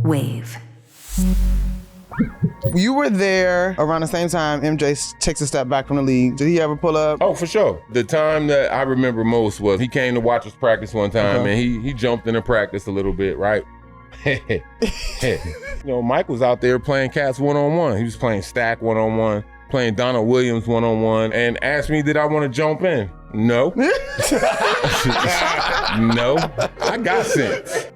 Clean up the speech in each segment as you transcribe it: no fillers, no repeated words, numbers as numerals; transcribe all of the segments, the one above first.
Wave. You were there around the same time MJ takes a step back from the league. Did he ever pull up? Oh, for sure. The time that I remember most was he came to watch us practice one time, and he jumped into practice a little bit, right? You know, Mike was out there playing cats one-on-one. He was playing Stack one-on-one, playing Donald Williams one-on-one, and asked me, did I want to jump in? No. No, I got sense.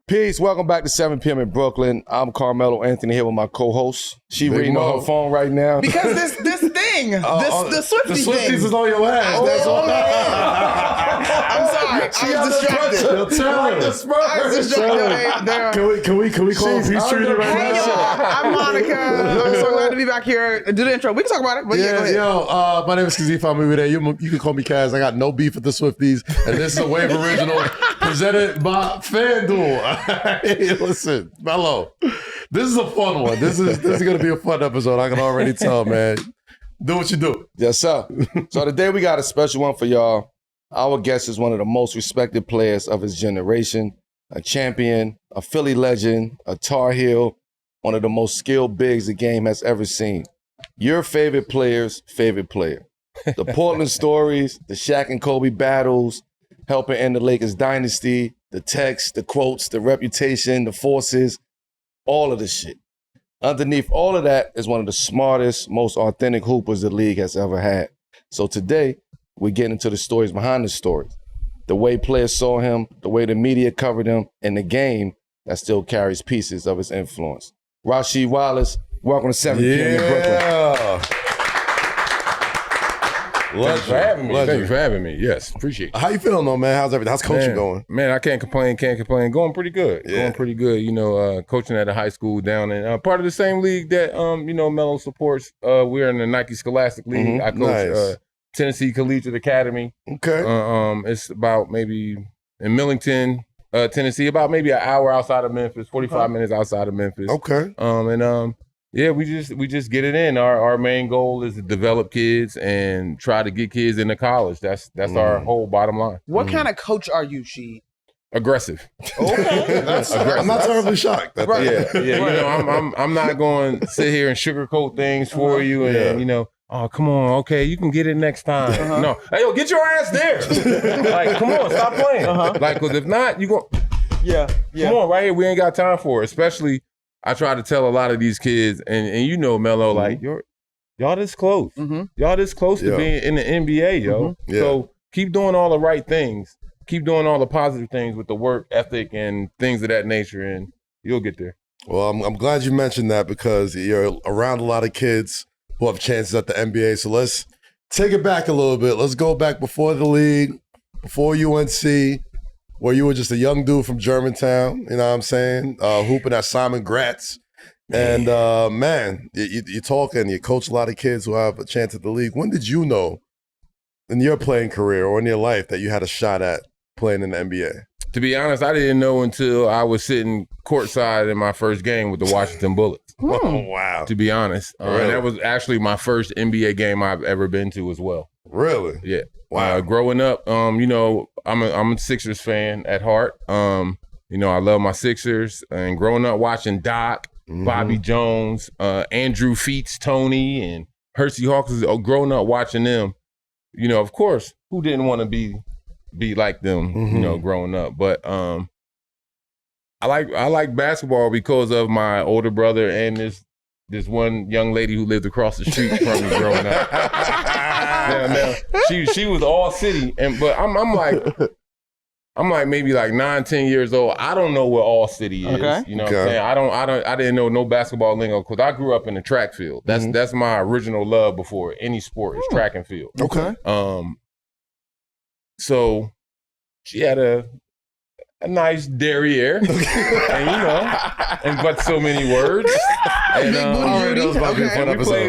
Peace, welcome back to 7 p.m. in Brooklyn. I'm Carmelo Anthony here with my co-host. She reading on her phone right now. Because this thing, the Swiftie thing. The Swifties is on your ass, that's all. I'm sorry, I was distracted. I was distracted. Can we call Peace Treaty right Hey, now? I'm Monica. I'm so glad to be back here. Do the intro. We can talk about it, but yeah, go ahead. Yo, my name is Kazif. I'm over there. You can call me Kaz. I got no beef with the Swifties. And this is a Wave original presented by FanDuel. Hey, listen, Melo, this is a fun one. This is going to be a fun episode. I can already tell, man. Do what you do. Yes, sir. So today we got a special one for y'all. Our guest is one of the most respected players of his generation, a champion, a Philly legend, a Tar Heel, one of the most skilled bigs the game has ever seen. Your favorite player's favorite player. The Portland stories, the Shaq and Kobe battles, helping end the Lakers dynasty, the texts, the quotes, the reputation, the forces, all of this shit. Underneath all of that is one of the smartest, most authentic hoopers the league has ever had. So today, we get into the stories behind the stories. The way players saw him, the way the media covered him, and the game that still carries pieces of his influence. Rasheed Wallace, welcome to 7 p.m. in Brooklyn. Thanks for having me. Thanks for having me. Yes, appreciate it. How you feeling though, man? How's everything? How's coaching going? Man, I can't complain. Going pretty good. Yeah. Going pretty good. You know, coaching at a high school down in part of the same league that you know Melo supports. We're in the Nike Scholastic League. I coach Tennessee Collegiate Academy. Okay. It's about maybe in Millington, Tennessee, about maybe an hour outside of Memphis, 45 minutes outside of Memphis. Okay. Yeah, we just get it in. Our main goal is to develop kids and try to get kids into college. That's our whole bottom line. What kind of coach are you, Sheed? Aggressive. Okay. I'm not terribly shocked. Yeah. You know, I'm not going to sit here and sugarcoat things for you and you know, oh, come on, okay, you can get it next time. No, hey, yo, get your ass there. Like, come on, stop playing. Like, because if not, you go. Yeah. Come on, right here, we ain't got time for it. Especially, I try to tell a lot of these kids, and you know, Melo, like, y'all this close. Y'all this close to being in the NBA, yo. So keep doing all the right things. Keep doing all the positive things with the work ethic and things of that nature, and you'll get there. Well, I'm glad you mentioned that because you're around a lot of kids who have chances at the NBA. So let's take it back a little bit. Let's go back before the league, before UNC, where you were just a young dude from Germantown, you know what I'm saying, hooping at Simon Gratz. And, man, you talk and you coach a lot of kids who have a chance at the league. When did you know in your playing career or in your life that you had a shot at playing in the NBA? To be honest, I didn't know until I was sitting courtside in my first game with the Washington Bullets. Oh, wow. To be honest. Really? And that was actually my first NBA game I've ever been to as well. Really? Yeah. Wow. Growing up, you know, I'm a Sixers fan at heart. You know, I love my Sixers. And growing up watching Doc, Bobby Jones, Andrew Feets, Tony, and Hersey Hawkins, growing up watching them, you know, of course, who didn't want to be like them, you know, growing up. But I like basketball because of my older brother and this one young lady who lived across the street from me growing up. Yeah, she was all city, but I'm like maybe like 9-10 years old. I don't know what all city is. Okay. You know what I'm saying? I didn't know no basketball lingo because I grew up in the track field. That's my original love before any sport is track and field. Okay. So she had a nice derriere, and you know, but so many words. And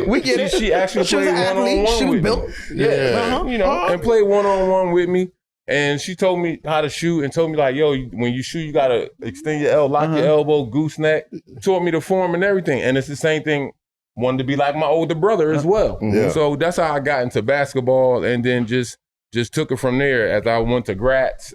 we get it. She actually played one-on-one with me. Yeah, you know, and played one-on-one with me. And she told me how to shoot and told me like, yo, when you shoot, you gotta extend your elbow, lock your elbow, gooseneck. Taught me the form and everything. And it's the same thing wanted to be like my older brother as well. Yeah. So that's how I got into basketball, and then just took it from there. As I went to Gratz,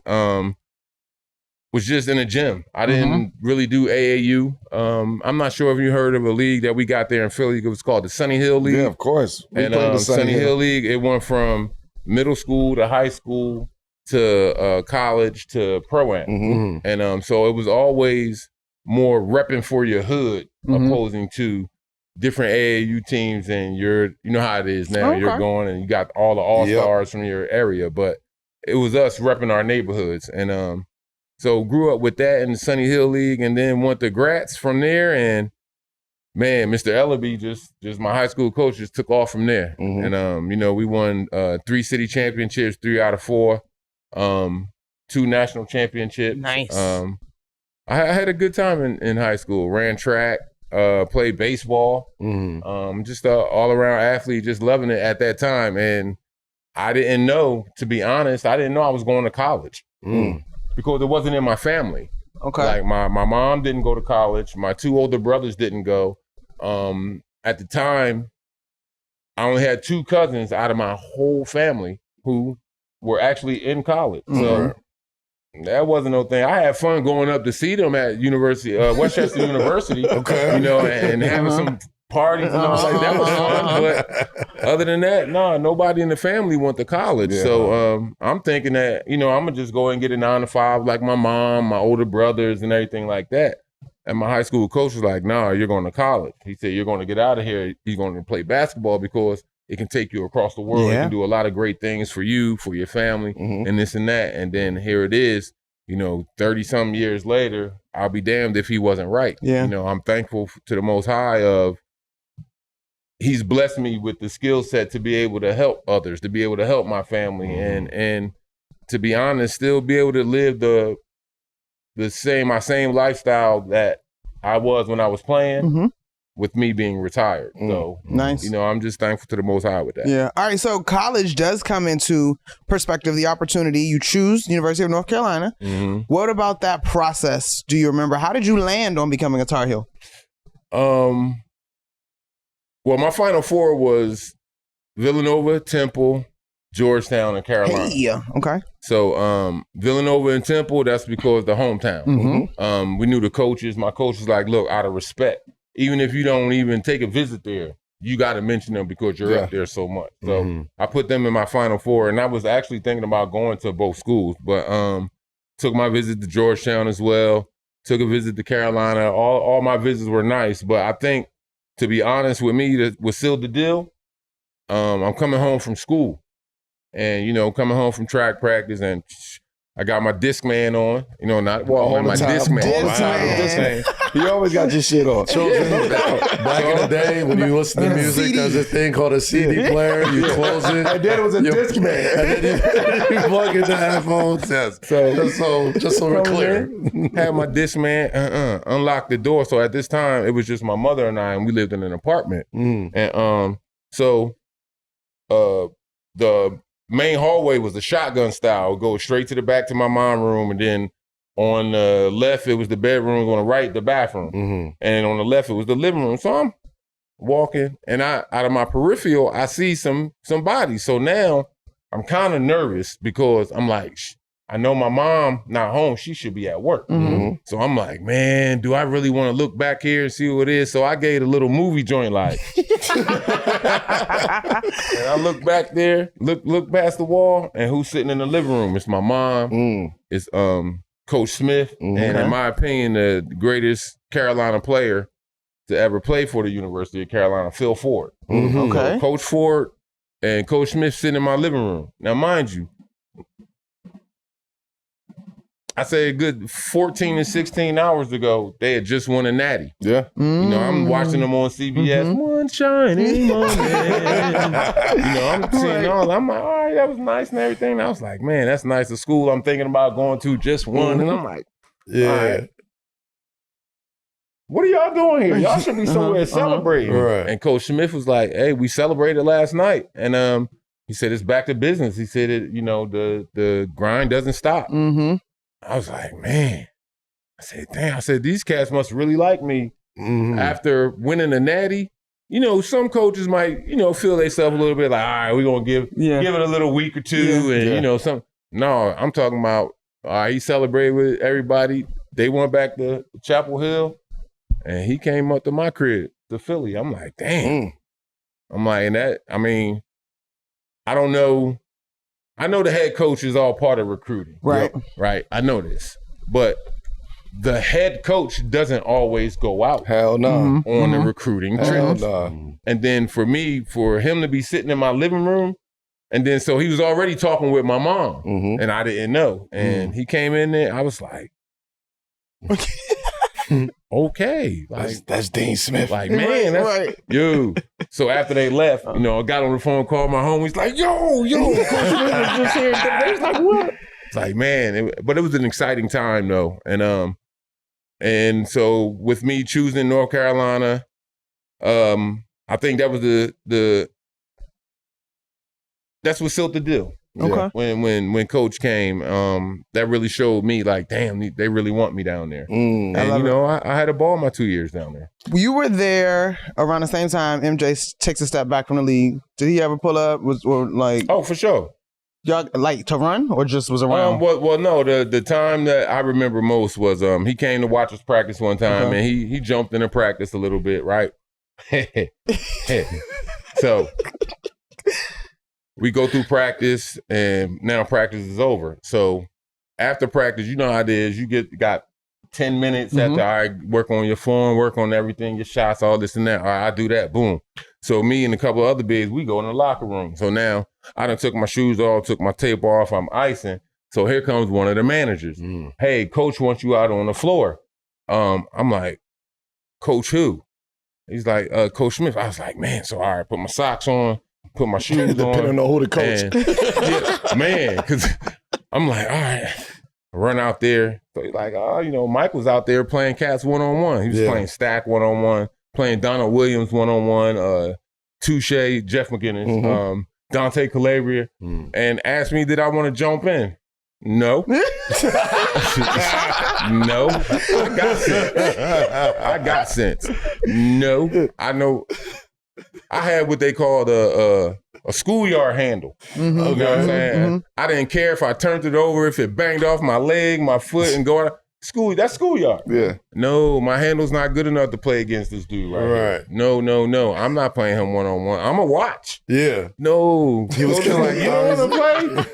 was just in a gym. I didn't really do AAU. I'm not sure if you heard of a league that we got there in Philly. It was called the Sunny Hill League. Yeah, of course. We played the Sunny Hill League, it went from middle school to high school to college to pro-am. And so it was always more repping for your hood opposing to different AAU teams, and you know how it is now. You're going and you got all the all-stars from your area, but it was us repping our neighborhoods. And so grew up with that in the Sunny Hill League, and then went to Gratz from there. And man, Mr. Ellaby, just my high school coach, just took off from there. And you know, we won 3 city championships, 3 out of 4, 2 national championships. Nice. I had a good time in high school. Ran track, played baseball. Just a all around athlete, just loving it at that time. And I didn't know, to be honest, I didn't know I was going to college. Because it wasn't in my family. Okay. Like my mom didn't go to college. My 2 older brothers didn't go. At the time, I only had 2 cousins out of my whole family who were actually in college. So that wasn't no thing. I had fun going up to see them at Westchester University. Okay. You know, and having some parties and all like that was fun. But other than that, nobody in the family went to college. Yeah. So I'm thinking that, you know, I'm gonna just go and get a 9 to 5 like my mom, my older brothers, and everything like that. And my high school coach was like, "No, you're going to college." He said, "You're going to get out of here. You're going to play basketball because it can take you across the world. It can do a lot of great things for you, for your family, and this and that." And then here it is, you know, 30-some years later. I'll be damned if he wasn't right. You know, I'm thankful to the Most High of He's blessed me with the skill set to be able to help others, to be able to help my family, and to be honest, still be able to live my same lifestyle that I was when I was playing, with me being retired. So nice. You know, I'm just thankful to the Most High with that. Yeah. All right. So college does come into perspective, the opportunity. You choose University of North Carolina. What about that process? Do you remember? How did you land on becoming a Tar Heel? Well, my Final 4 was Villanova, Temple, Georgetown, and Carolina. Hey, okay. So Villanova and Temple, that's because the hometown. We knew the coaches. My coach was like, "Look, out of respect, even if you don't even take a visit there, you got to mention them because you're up there so much." So I put them in my Final 4, and I was actually thinking about going to both schools, but took my visit to Georgetown as well, took a visit to Carolina. All my visits were nice, but I think, to be honest with me, that was sealed the deal. I'm coming home from school, and, you know, coming home from track practice, and I got my Discman on, you know, not Walkman, my Discman. You always got your shit on. Back in the day, when you listen to music, there's a thing called a CD player. You close it. And then it was a Discman. And then you plug in the headphones. So just so we're clear. Had my Discman, unlocked the door. So at this time, it was just my mother and I, and we lived in an apartment. And so the main hallway was the shotgun style. It would go straight to the back to my mom's room, and then on the left, it was the bedroom. On the right, the bathroom. And on the left, it was the living room. So I'm walking, and out of my peripheral, I see some bodies. So now I'm kind of nervous because I'm like, I know my mom not home. She should be at work. So I'm like, man, do I really want to look back here and see what it is? So I gave a little movie joint like. And I look back there, look past the wall, and who's sitting in the living room? It's my mom. It's Coach Smith, and in my opinion, the greatest Carolina player to ever play for the University of Carolina, Phil Ford. So Coach Ford and Coach Smith sitting in my living room. Now, mind you, I say a good 14 and 16 hours ago, they had just won a natty. Yeah. You know, I'm watching them on CBS. One shiny moment. You know, I'm seeing all. I'm like, all right, that was nice and everything. And I was like, man, that's nice. The school I'm thinking about going to just won. And I'm like, all right, what are y'all doing here? Y'all should be somewhere celebrating. Right. And Coach Smith was like, hey, we celebrated last night. And he said, it's back to business. He said, you know, the grind doesn't stop. I was like, man. I said, damn. I said, these cats must really like me. After winning a natty, you know, some coaches might, you know, feel themselves a little bit like, all right, we're going to give it a little week or two. And, you know, no, I'm talking about, all right, he celebrated with everybody. They went back to Chapel Hill, and he came up to my crib, to Philly. I'm like, damn. I'm like, and that, I mean, I don't know. I know the head coach is all part of recruiting. Right. Right. I know this. But the head coach doesn't always go out. Hell no. On the recruiting Hell trips. no. And then for me, for him to be sitting in my living room, and then so he was already talking with my mom, and I didn't know. And he came in there, I was like, okay. Like, That's Dean Smith. like, man, that's yo. So after they left, you know, I got on the phone, called my homies, like, yo, Coach Smith was just here. They was like, what? It's like, man, but it was an exciting time though. And so with me choosing North Carolina, I think that was that's what sealed the deal. Okay. When Coach came, that really showed me like, damn, they really want me down there. And you know, I had a ball my 2 years down there. You were there around the same time MJ takes a step back from the league. Did he ever pull up? Or like, Oh, for sure. y'all like to run or just was around? Well, no. The time that I remember most was he came to watch us practice one time, and he jumped into practice a little bit, right? So we go through practice, and now practice is over. So after practice, you know how it is. You got 10 minutes after I work on your form, work on everything, your shots, all this and that. All right, I do that. Boom. So me and a couple of other bigs, we go in the locker room. So now I done took my shoes off, took my tape off. I'm icing. So here comes one of the managers. Hey, coach wants you out on the floor. I'm like, coach who? He's like, Coach Smith. I was like, man, so all right, put my socks on, put my shoes on. Depending on who the coach. And, man, because I'm like, all right, run out there. So he's like, oh, you know, Mike was out there playing cats one-on-one. He was playing Stack one-on-one, playing Donald Williams one-on-one, Touche, Jeff McGinnis, Dante Calabria, and asked me, did I want to jump in? No. No. I got sense. No. I know. I had what they called a schoolyard handle. You know what I'm saying? I didn't care if I turned it over, if it banged off my leg, my foot, and going out. That's schoolyard. Yeah. No, my handle's not good enough to play against this dude right here. No. I'm not playing him one-on-one. I'm a watch. Yeah. No. He was like, you don't want to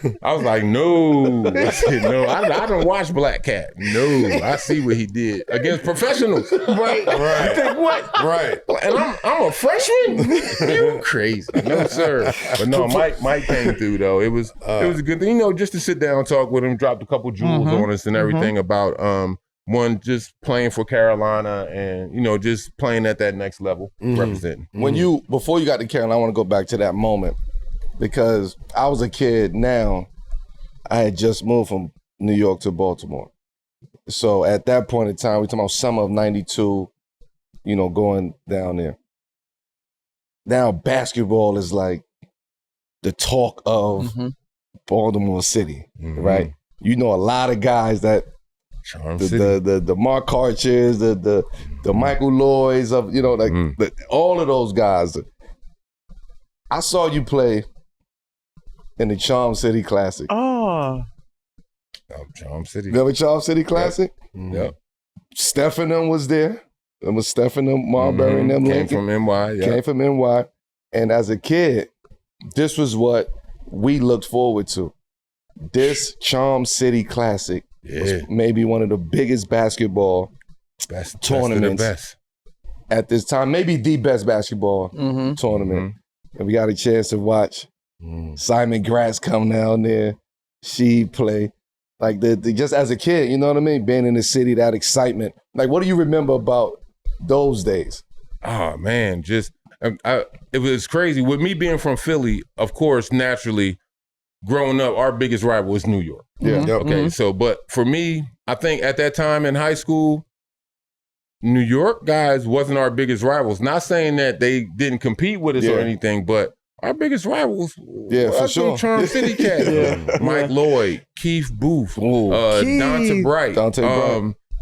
play? I was like, no. I said, no. I don't watch Black Cat. No. I see what he did against professionals. Right. You think what? Right. And I'm a freshman? You crazy. No, sir. But no, Mike came through, though. It was a good thing, you know, just to sit down and talk with him, dropped a couple jewels on us and everything about one, just playing for Carolina and, you know, just playing at that next level, representing. Before you got to Carolina, I want to go back to that moment because I was a kid now. I had just moved from New York to Baltimore. So at that point in time, we're talking about summer of 92, you know, going down there. Now basketball is like the talk of Baltimore City, right? You know, a lot of guys that the Mark Archers, the Michael Lloyds of, you know, like all of those guys. I saw you play in the Charm City Classic. Oh, Charm City. Remember Charm City Classic? Yep. Steph and them was there. It was Steph and them, Marbury and them. Came from NY. Yeah. Came from NY. And as a kid, this was what we looked forward to. This Charm City Classic was maybe one of the biggest basketball tournaments at this time. Maybe the best basketball tournament. And we got a chance to watch Simon Gratz come down there, Sheed play. Like just as a kid, you know what I mean? Being in the city, that excitement. Like, what do you remember about those days? Oh man, just it was crazy. With me being from Philly, of course, naturally, growing up, our biggest rival was New York. Yeah. Okay. So, but for me, I think at that time in high school, New York guys wasn't our biggest rivals. Not saying that they didn't compete with us or anything, but our biggest rivals, for sure, Charm City Cat, Mike Lloyd, Keith Booth, Dante Bright,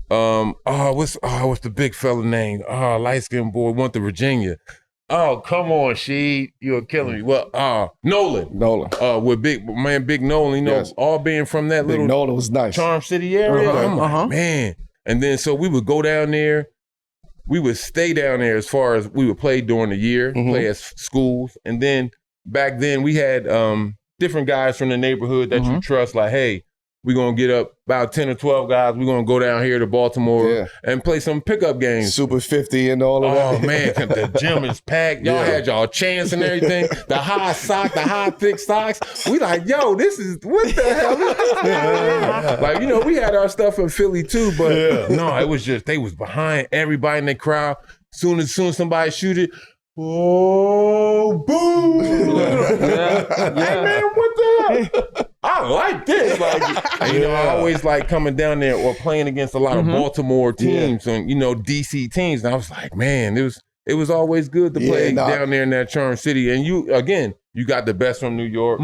what's the big fella name? Light skinned boy went to Virginia. Oh, come on, Sheed. You're killing me. Well, Nolan. With Big Nolan, you know, Yes. all being from that Big little Nolan was nice. Charm City area. I'm like, man. And then so we would go down there. We would stay down there as far as we would play during the year, play at schools. And then back then we had different guys from the neighborhood that you trust, like, hey, we're going to get up about 10 or 12 guys. We're going to go down here to Baltimore and play some pickup games. Super 50 and all of that. Oh, man, the gym is packed. Y'all had y'all chants and everything. The high thick socks. We like, yo, this is, what the hell is this? Like, you know, we had our stuff in Philly too, but no, it was just, they was behind everybody in the crowd. Soon as somebody shoot it, oh, boom. Hey, man, what the hell? I like this. Like, you know, I always like coming down there or playing against a lot of Baltimore teams and, you know, DC teams. And I was like, man, it was always good to play down there in that Charm City. And you got the best from New York.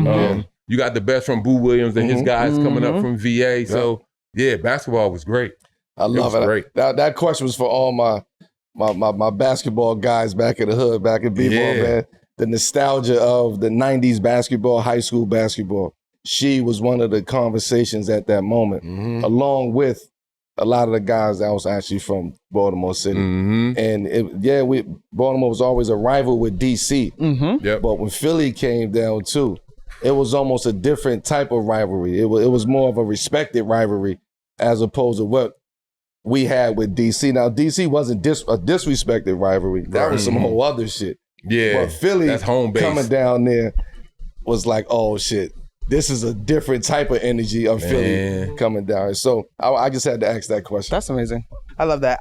You got the best from Boo Williams and his guys coming up from VA. So, yeah, basketball was great. I love it. Great. That question was for all my basketball guys back in the hood, back in B-ball, man. The nostalgia of the 90s basketball, high school basketball. She was one of the conversations at that moment, along with a lot of the guys that was actually from Baltimore City. And Baltimore was always a rival with DC. But when Philly came down too, it was almost a different type of rivalry. It was more of a respected rivalry as opposed to what we had with DC. Now, DC wasn't a disrespected rivalry. That was some whole other shit. Yeah, but Philly that's home base. Coming down there was like, oh shit, this is a different type of energy of Philly coming down. So I just had to ask that question. That's amazing. I love that.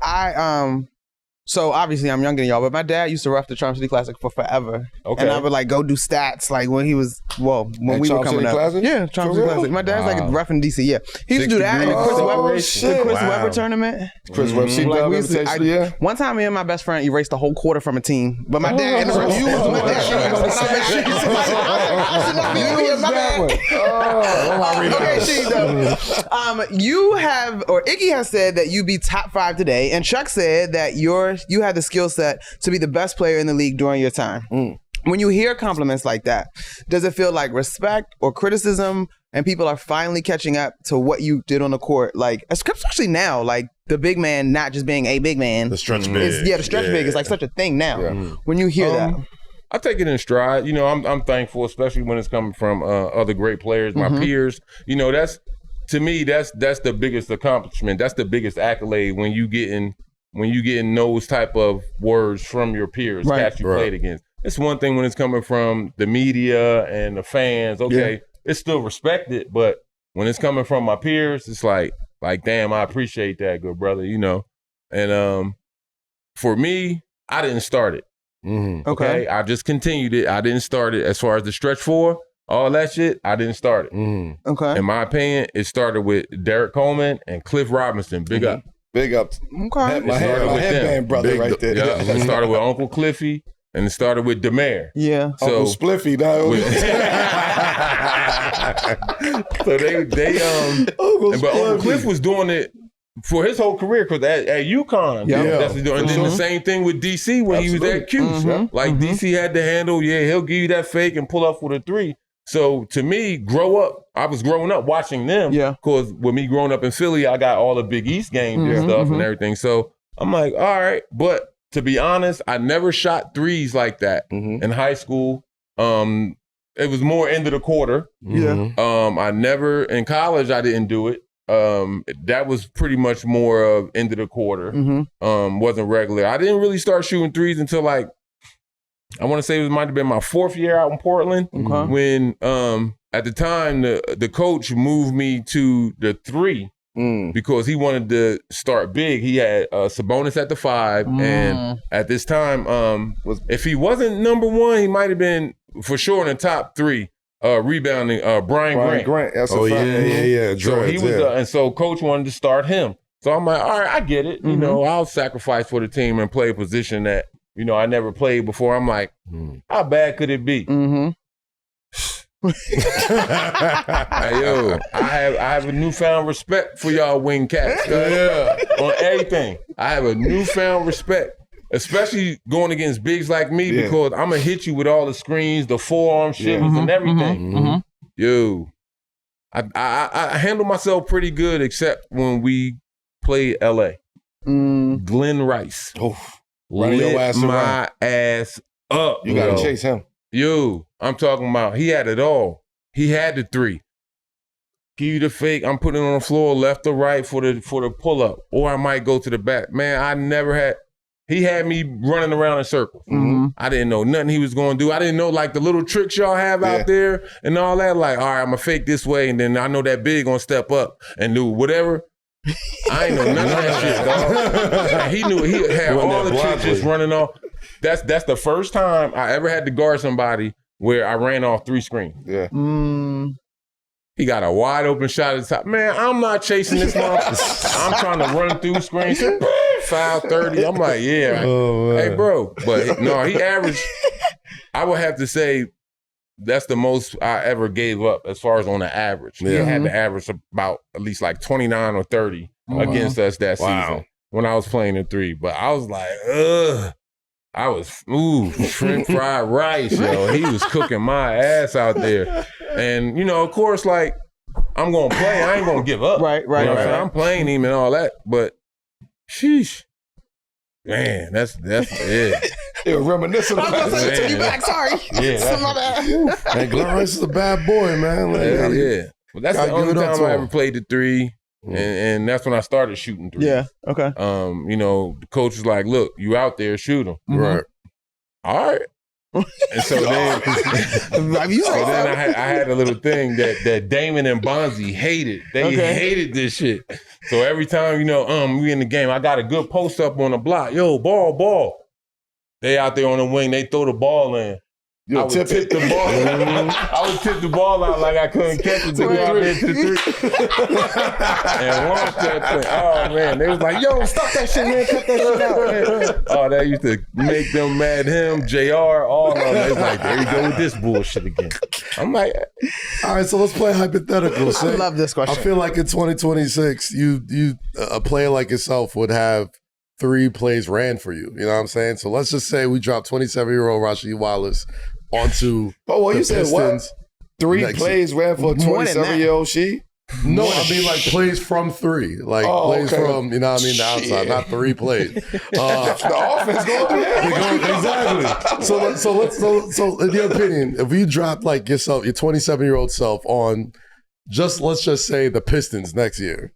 So obviously I'm younger than y'all, but my dad used to ref the Charm City Classic for forever. Okay. And I would like go do stats like when he was, when we were coming up. Classic? Yeah, Charm City Classic. My dad's like ref in DC, yeah. He used to do that in the Chris Webber tournament. Chris Webber, one time me and my best friend erased the whole quarter from a team, but my dad ended up you have, or Iggy has said that you be top 5 today, and Chuck said that you had the skill set to be the best player in the league during your time. When you hear compliments like that, does it feel like respect or criticism, and people are finally catching up to what you did on the court? Like, especially now, like the big man not just being a big man. The stretch big. The stretch big is like such a thing now. When you hear that. I take it in stride. You know, I'm thankful, especially when it's coming from other great players, my peers. You know, that's the biggest accomplishment. That's the biggest accolade when you getting those type of words from your peers, cats you played against. It's one thing when it's coming from the media and the fans. Okay, it's still respected, but when it's coming from my peers, it's like damn, I appreciate that, good brother. You know, and for me, I didn't start it. Okay, I just continued it. I didn't start it as far as the stretch 4, all that shit. I didn't start it. Okay, in my opinion, it started with Derek Coleman and Cliff Robinson. Big up. Big up. Okay, my headband brother right there. Yeah, it started with Uncle Cliffy. And it started with Demare. Yeah. So, Uncle Spliffy, dog. So but Uncle Cliff was doing it for his whole career, because at UConn, that's what he's doing. And then the same thing with DC when he was at Cuse. Like DC had the handle, he'll give you that fake and pull up with a 3. So to me, I was growing up watching them. Because with me growing up in Philly, I got all the Big East games and stuff and everything. So I'm like, all right, but to be honest, I never shot 3s like that in high school. It was more end of the quarter. I never, in college, I didn't do it. That was pretty much more of end of the quarter. Wasn't regular. I didn't really start shooting 3s until like, I want to say it might have been my 4th year out in Portland when at the time the coach moved me to the 3. Because he wanted to start big. He had Sabonis at the 5, and at this time, if he wasn't number 1, he might have been for sure in the top 3 rebounding. Brian Grant. That's yeah. So he was, and so coach wanted to start him. So I'm like, all right, I get it. You know, I'll sacrifice for the team and play a position that I never played before. I'm like, how bad could it be? Hey, yo, I have a newfound respect for y'all wing cats. On everything, I have a newfound respect. especially going against bigs like me, because I'm gonna hit you with all the screens, the forearm shivers, and everything. Yo, I handle myself pretty good, except when we played LA. Glenn Rice. Running your ass my ass up. You gotta chase him. Yo, I'm talking about, he had it all. He had the three. Give you the fake, I'm putting it on the floor, left or right for the pull-up. Or I might go to the back. Man, I never had, he had me running around in circles. I didn't know nothing he was gonna do. I didn't know like the little tricks y'all have out there and all that. Like, all right, I'm gonna fake this way, and then I know that big gonna step up and do whatever. I ain't know none of that shit, dog. And he knew, he had all the tricks just running off. That's the first time I ever had to guard somebody where I ran off 3 screens. He got a wide open shot at the top. Man, I'm not chasing this motherfucker. I'm trying to run through screens. Foul 30. I'm like, hey, bro. But no, he averaged, I would have to say, that's the most I ever gave up as far as on the average. He had to average about at least like 29 or 30 against us that season when I was playing the 3. But I was like, ugh. I was shrimp fried rice, yo. He was cooking my ass out there. And, you know, of course, like, I'm going to play. I ain't going to give up. Right. I'm playing him and all that. But, sheesh. Man, that's it. You're reminiscent of I was going to take you back. Sorry. Yeah, That's my bad. And Glenn Rice is a bad boy, man. Like, Well, that's the only time I ever played the 3. And that's when I started shooting 3. Yeah, okay. You know, the coach was like, look, you out there, shoot them. Right. All right. And so then, I had a little thing that Damon and Bonzi hated. They hated this shit. So every time, you know, we in the game, I got a good post up on the block. Yo, ball. They out there on the wing, they throw the ball in. I would tip the ball. I would tip the ball out like I couldn't catch it to go out there to the 3. And launch that thing. Oh, man. They was like, yo, stop that shit, man. Cut that shit out, man. Oh, that used to make them mad. Him, JR, all of them. They was like, there you go with this bullshit again. I'm like, all right, so let's play hypotheticals. I love this question. I feel like in 2026, you a player like yourself would have 3 plays ran for you. You know what I'm saying? So let's just say we drop 27-year-old Rasheed Wallace onto you said Pistons. What? 3 plays ran for a 27-year-old Sheed? No, I mean like plays from 3. Like plays from, you know what I mean, the outside, not 3 plays. The offense going exactly. So in your opinion, if you drop like yourself, your 27-year-old self on let's just say the Pistons next year,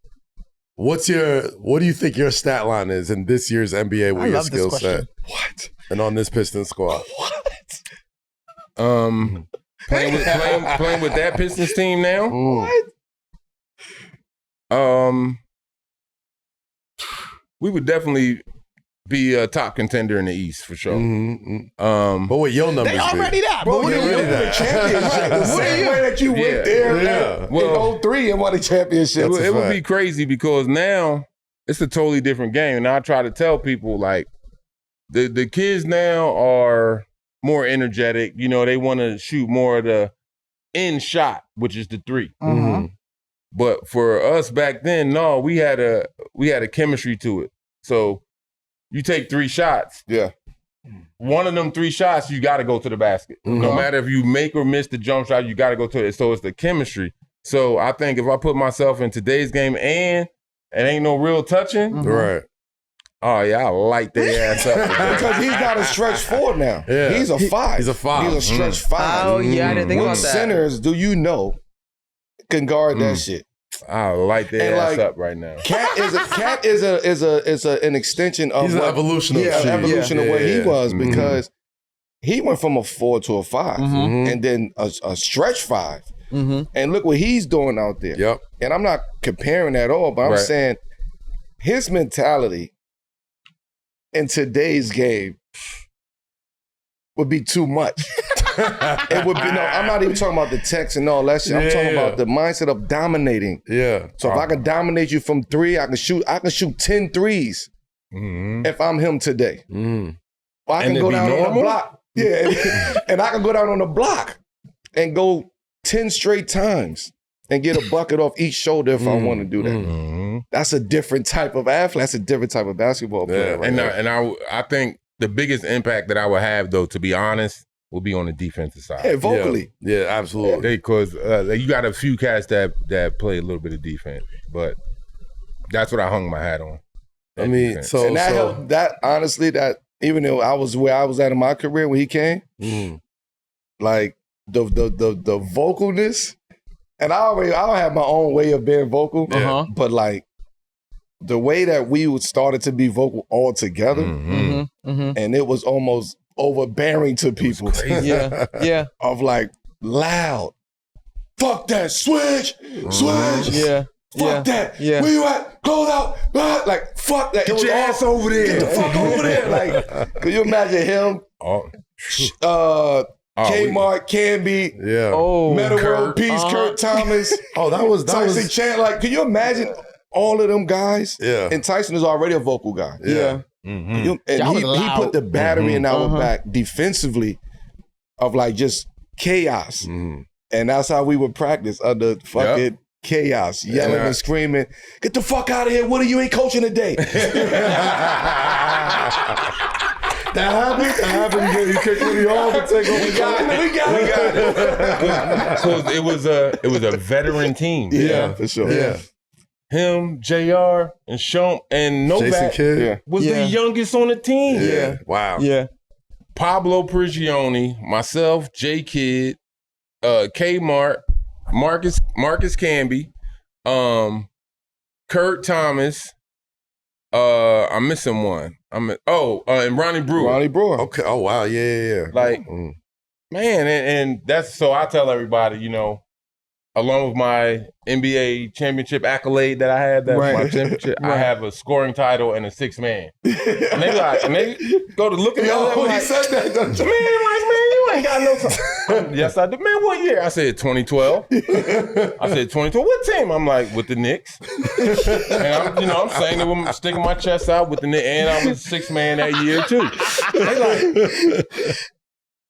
what do you think your stat line is in this year's NBA with your skill set? What? And on this Pistons squad? What? Playing with that Pistons team now? What? We would definitely be a top contender in the East for sure. But what your numbers They already that. Bro, But you won the championship. The same way that you went there in 03 and won the championship. It would be crazy because now it's a totally different game. And I try to tell people, like, the kids now are more energetic. You know, they want to shoot more of the end shot, which is the 3. But for us back then, no, we had a chemistry to it. So you take 3 shots. Yeah. One of them 3 shots, you got to go to the basket. No matter if you make or miss the jump shot, you got to go to it. So it's the chemistry. So I think if I put myself in today's game and it ain't no real touching, right? Oh yeah, I light their ass up because he's not a stretch 4 now. Yeah. He's a 5. He's a 5. He's a stretch 5. Oh yeah, I didn't think about that. Centers, do you know, can guard that shit? I light their ass up right now. Cat is an extension of he's an evolution of where he was because he went from a 4 to a 5 and then a stretch 5. And look what he's doing out there. Yep. And I'm not comparing at all, but I'm saying his mentality in today's game would be too much. It would be I'm not even talking about the text and all that shit. I'm talking about the mindset of dominating. Yeah. So if I can dominate you from 3, I can shoot 10 threes if I'm him today. Or I can go down on the block. Yeah. And I can go down on the block and go 10 straight times and get a bucket off each shoulder if I want to do that. That's a different type of athlete. That's a different type of basketball player. I think the biggest impact that I would have, though, to be honest, will be on the defensive side. Hey, vocally. Yeah, absolutely. Because you got a few cats that play a little bit of defense, but that's what I hung my hat on. I mean, defense. so And that helped, that honestly, that even though I was where I was at in my career when he came, like the vocalness, and I don't have my own way of being vocal, but like the way that we started to be vocal all together, and it was almost overbearing to people. Yeah. Of like loud, fuck that, switch, Yeah. fuck that, Yeah. where you at? Close out, like fuck that. Get your ass over there. Get the fuck over there. Like, could you imagine him? Kmart, Canby, Meta World Peace, Kurt Thomas. that was Tyson Chan. Like, can you imagine all of them guys? Yeah. And Tyson is already a vocal guy. Yeah. And he put the battery in our back defensively of like just chaos. And that's how we would practice under fucking chaos, yelling and screaming, get the fuck out of here, Woody, you ain't coaching today. That happened. You kicked Woody off and take over. We got it. So it was a veteran team. Yeah, for sure. Yeah. Him, JR, and Sean, and Jason Novak Kidd. was the youngest on the team. Yeah. Wow. Yeah. Pablo Prigioni, myself, J Kidd, Kmart, Marcus Camby, Kurt Thomas. I'm missing one. And Ronnie Brewer. Ronnie Brewer. Okay. Oh wow. Yeah. Like, man, and that's so I tell everybody, you know, along with my NBA championship accolade that I had, that's my championship, I have a scoring title and a 6-man. And they go to look at me. He said that, don't you? Man, you ain't got no time. Yes, I did. Man, what year? I said 2012. I said 2012. What team? I'm like, with the Knicks. And I'm saying it with sticking my chest out with the Knicks, and I was a 6-man that year too. They like,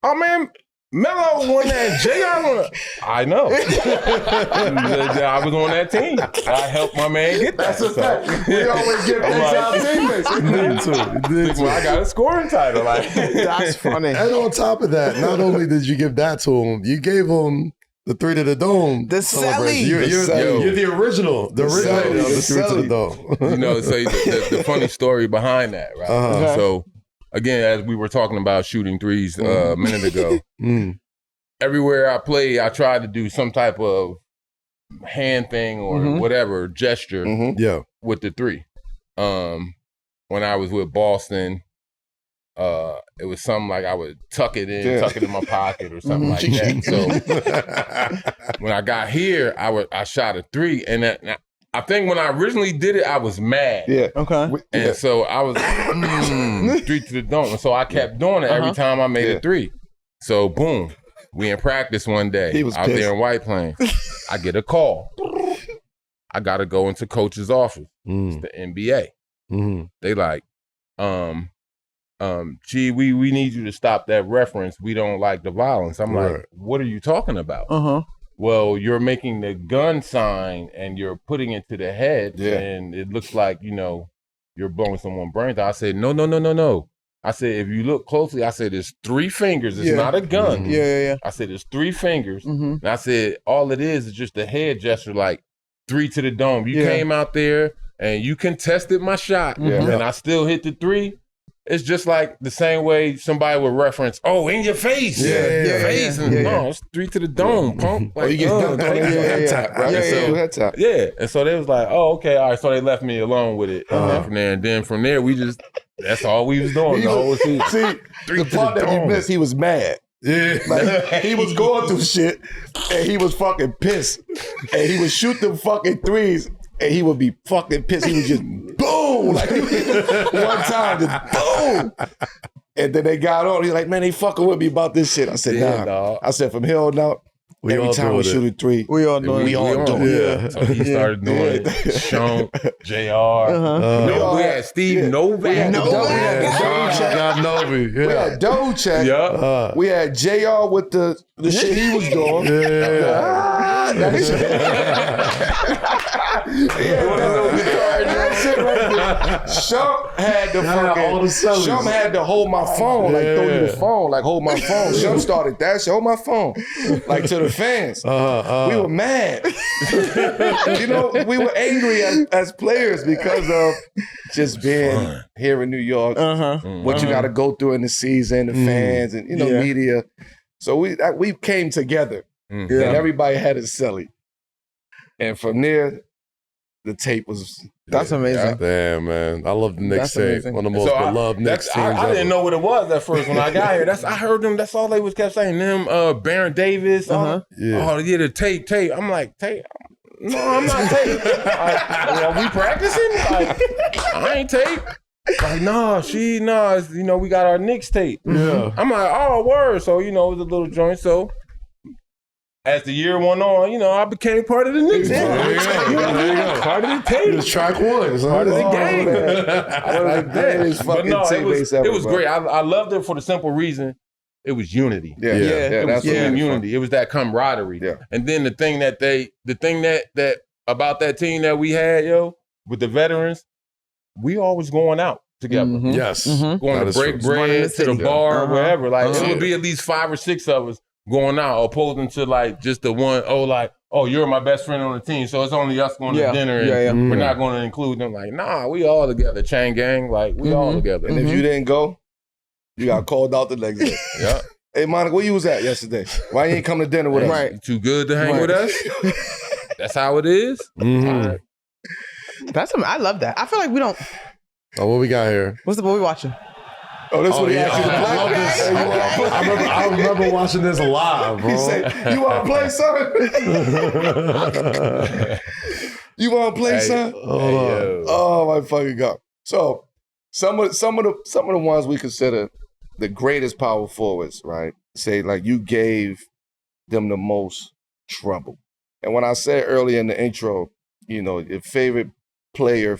oh man, Melo won that. JR won it. I know. I was on that team. I helped my man get that. That's a fact. We always give things out teammates. I got a scoring title. Like, That's funny. And on top of that, not only did you give that to him, you gave him the 3 to the dome. The celebration. cellie. You're the original. The original of the 3 to the dome. You know, so the funny story behind that, right? So, again, as we were talking about shooting threes a minute ago, everywhere I play, I try to do some type of hand thing or whatever gesture with the 3. When I was with Boston, it was something like I would tuck it in my pocket or something like that. So when I got here, I shot a 3, and I think when I originally did it, I was mad. Yeah. Okay. And so I was 3 to the dome. And so I kept doing it every time I made a 3. So boom, we in practice one day. He was out pissed. there in White Plains. I get a call. I gotta go into coach's office. It's the NBA. They like, gee, we need you to stop that reference. We don't like the violence. I'm like, what are you talking about? Well, you're making the gun sign and you're putting it to the head, and it looks like, you know, you're blowing someone's brains out. I said, no. I said, if you look closely, I said, there's 3 fingers. It's not a gun. Yeah. I said, there's 3 fingers. And I said, all it is just a head gesture, like 3 to the dome. You came out there and you contested my shot, and I still hit the 3. It's just like the same way somebody would reference, oh, in your face. Face. No, it's 3 to the dome, punk. Like, You get dunked on head tap, right? Head tap. Yeah. And so they was like, oh, okay, all right. So they left me alone with it. And then from there, that's all we was doing the whole season. See, the part that you missed, he was mad. Yeah. Like, he was going through shit, and he was fucking pissed. And he would shoot them fucking 3s, and he would be fucking pissed. He was just boom, like one time, just boom. And then they got on. He's like, man, they fucking with me about this shit. I said, nah. Dog. I said, from here on out, every time we shoot a 3, We all doing we all doing it. Yeah. So he started doing it. Sean, JR. We had Steve Novak. Got Novi. We had double check. Yeah. We had JR with the shit he was doing. That shit. That's it right there. Shump had the all the fucking. cellies. Shump had to hold my phone, like throw you the phone, like hold my phone. Shump started that shit, hold my phone, like to the fans. We were mad. You know, we were angry as players because of just being here in New York. What you got to go through in the season, the fans, and media. So we came together, and everybody had a cellie. And from there, the tape was. That's amazing. Damn, man. I love the Knicks tape. One of the most beloved Knicks teams I ever. didn't know what it was at first when I got here. I heard them. That's all they was kept saying. Them, Baron Davis. Oh, the tape. I'm like, tape? No, I'm not tape. Are we practicing? Like, I ain't tape. Like, it's, we got our Knicks tape. Yeah. I'm like, oh, word. So, it was a little joint. So, as the year went on, I became part of the Knicks. There you go. Part of the tape. It was track one. Part of the game. But no, it was great. I loved it for the simple reason it was unity. It was unity. It was that camaraderie. Yeah. And then the thing that about that team that we had, with the veterans, we always going out together. Yes. Going to break bread, to the bar, wherever. Like, it would be at least 5 or 6 of us going out, opposing to like just the one, you're my best friend on the team, so it's only us going to dinner and we're not going to include them. Like, nah, we all together, chain gang, like we all together. And if you didn't go, you got called out the next day. Yeah. Hey, Monica, where you was at yesterday? Why you ain't come to dinner with us? Right. You too good to hang with us? That's how it is? All right. I love that. I feel like we don't. Oh, what we got here? What we watching? Oh, this what he asked you to I love play? this. I remember watching this live, bro. He said, you want to play, son? You want to play, son? Oh, my fucking God. So, some of the ones we consider the greatest power forwards, right? Say, like, you gave them the most trouble. And when I said earlier in the intro, your favorite player.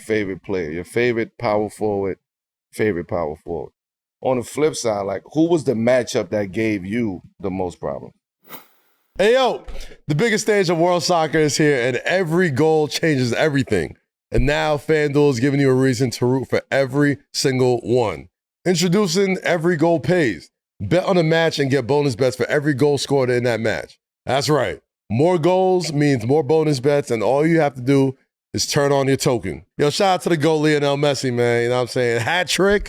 Your favorite power forward, favorite power forward. On the flip side, like, who was the matchup that gave you the most problem? Hey, yo, the biggest stage of world soccer is here, and every goal changes everything. And now FanDuel is giving you a reason to root for every single one. Introducing Every Goal Pays. Bet on a match and get bonus bets for every goal scored in that match. That's right. More goals means more bonus bets, and all you have to do is turn on your token. Yo, shout out to the GOAT Lionel Messi, man. You know what I'm saying? Hat trick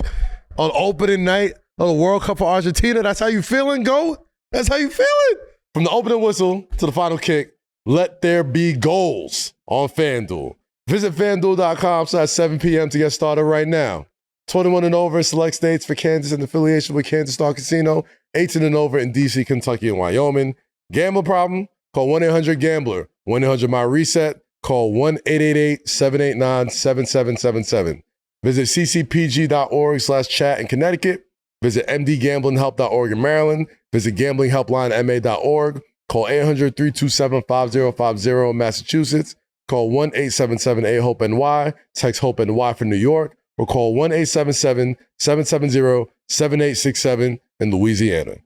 on opening night of the World Cup for Argentina. That's how you feeling, GOAT? That's how you feeling? From the opening whistle to the final kick, let there be goals on FanDuel. Visit FanDuel.com/7 p.m. to get started right now. 21 and over in select states for Kansas in affiliation with Kansas Star Casino. 18 and over in D.C., Kentucky, and Wyoming. Gambling problem? Call 1-800-GAMBLER. 1-800-MY-RESET. Call 1-888-789-7777. Visit ccpg.org/chat in Connecticut. Visit mdgamblinghelp.org in Maryland. Visit gamblinghelplinema.org. Call 800-327-5050 in Massachusetts. Call 1-877-8-HOPE-NY. Text HOPE-NY for New York. Or call 1-877-770-7867 in Louisiana.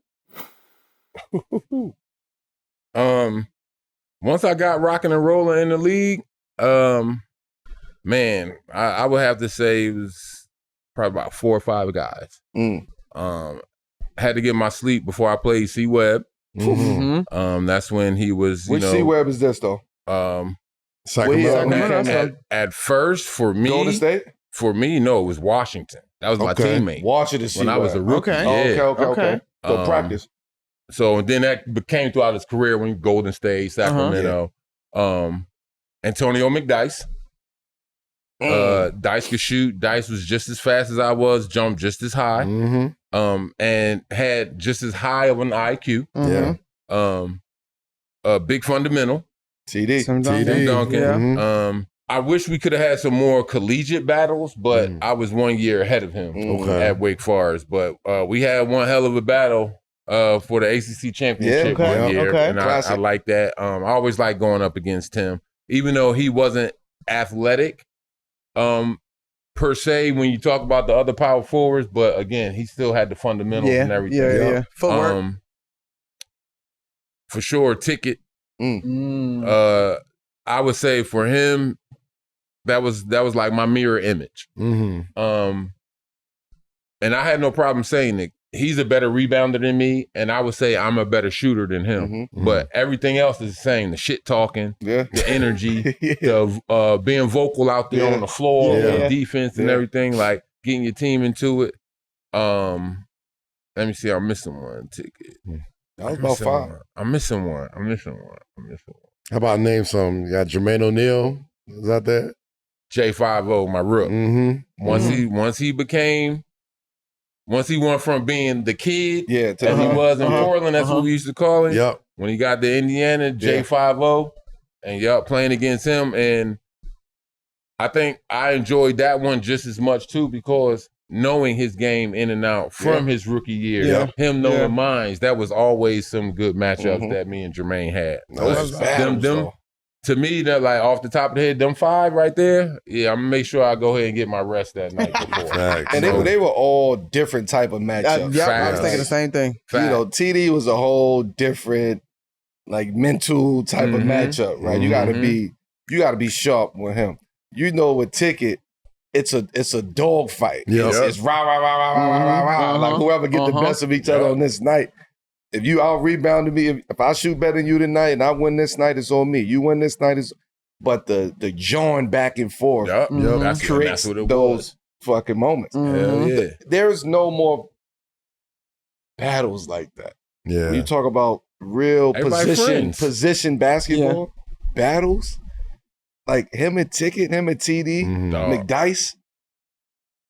Once I got rocking and rolling in the league, man, I would have to say it was probably about 4 or 5 guys. Had to get my sleep before I played C-Web. That's when he was, Which C-Web is this, though? Sacramento. At first, for me, Golden State? For me, no, it was Washington. That was my teammate. Washington when I was a rookie. Okay. So practice. So then that became throughout his career when Golden State, Sacramento. Antonio McDice. Dice could shoot. Dice was just as fast as I was, jumped just as high. And had just as high of an IQ. Big fundamental. TD Duncan. I wish we could have had some more collegiate battles, but I was 1 year ahead of him at Wake Forest. But we had one hell of a battle for the ACC championship 1 year, and I like that. I always like going up against him, even though he wasn't athletic per se when you talk about the other power forwards. But again, he still had the fundamentals and everything. Footwork. For sure, Ticket. I would say for him, that was like my mirror image. Mm-hmm. And I had no problem saying it. He's a better rebounder than me, and I would say I'm a better shooter than him. Mm-hmm. But everything else is the same. The shit talking, Yeah. the energy, the being vocal out there on the floor, on defense and everything, like getting your team into it. Let me see, I'm missing one ticket. That was about 5. I'm missing one. How about name some? You got Jermaine O'Neal. Is that there? J50, my rook. Mm-hmm. Once he went from being the kid Yeah, as he was in Portland, that's what we used to call him. Yep. When he got to Indiana, J50, and playing against him. And I think I enjoyed that one just as much too, because knowing his game in and out from his rookie year, him knowing mine, that was always some good matchups that me and Jermaine had. Them, to me, that like off the top of the head, them 5 right there, I'm gonna make sure I go ahead and get my rest that night before. and they were all different type of matchups. I was thinking the same thing. You know, TD was a whole different, like, mental type of matchup, right? You gotta be sharp with him. You know, with Ticket, it's a dog fight. It's rah rah rah rah rah rah rah. Like whoever get the best of each other on this night. If you out rebounded me, if I shoot better than you tonight and I win this night, it's on me. You win this night, but the join back and forth creates those fucking moments. Hell yeah. There's no more battles like that. Yeah. When you talk about real Everybody position basketball battles, like him and Ticket, him and TD,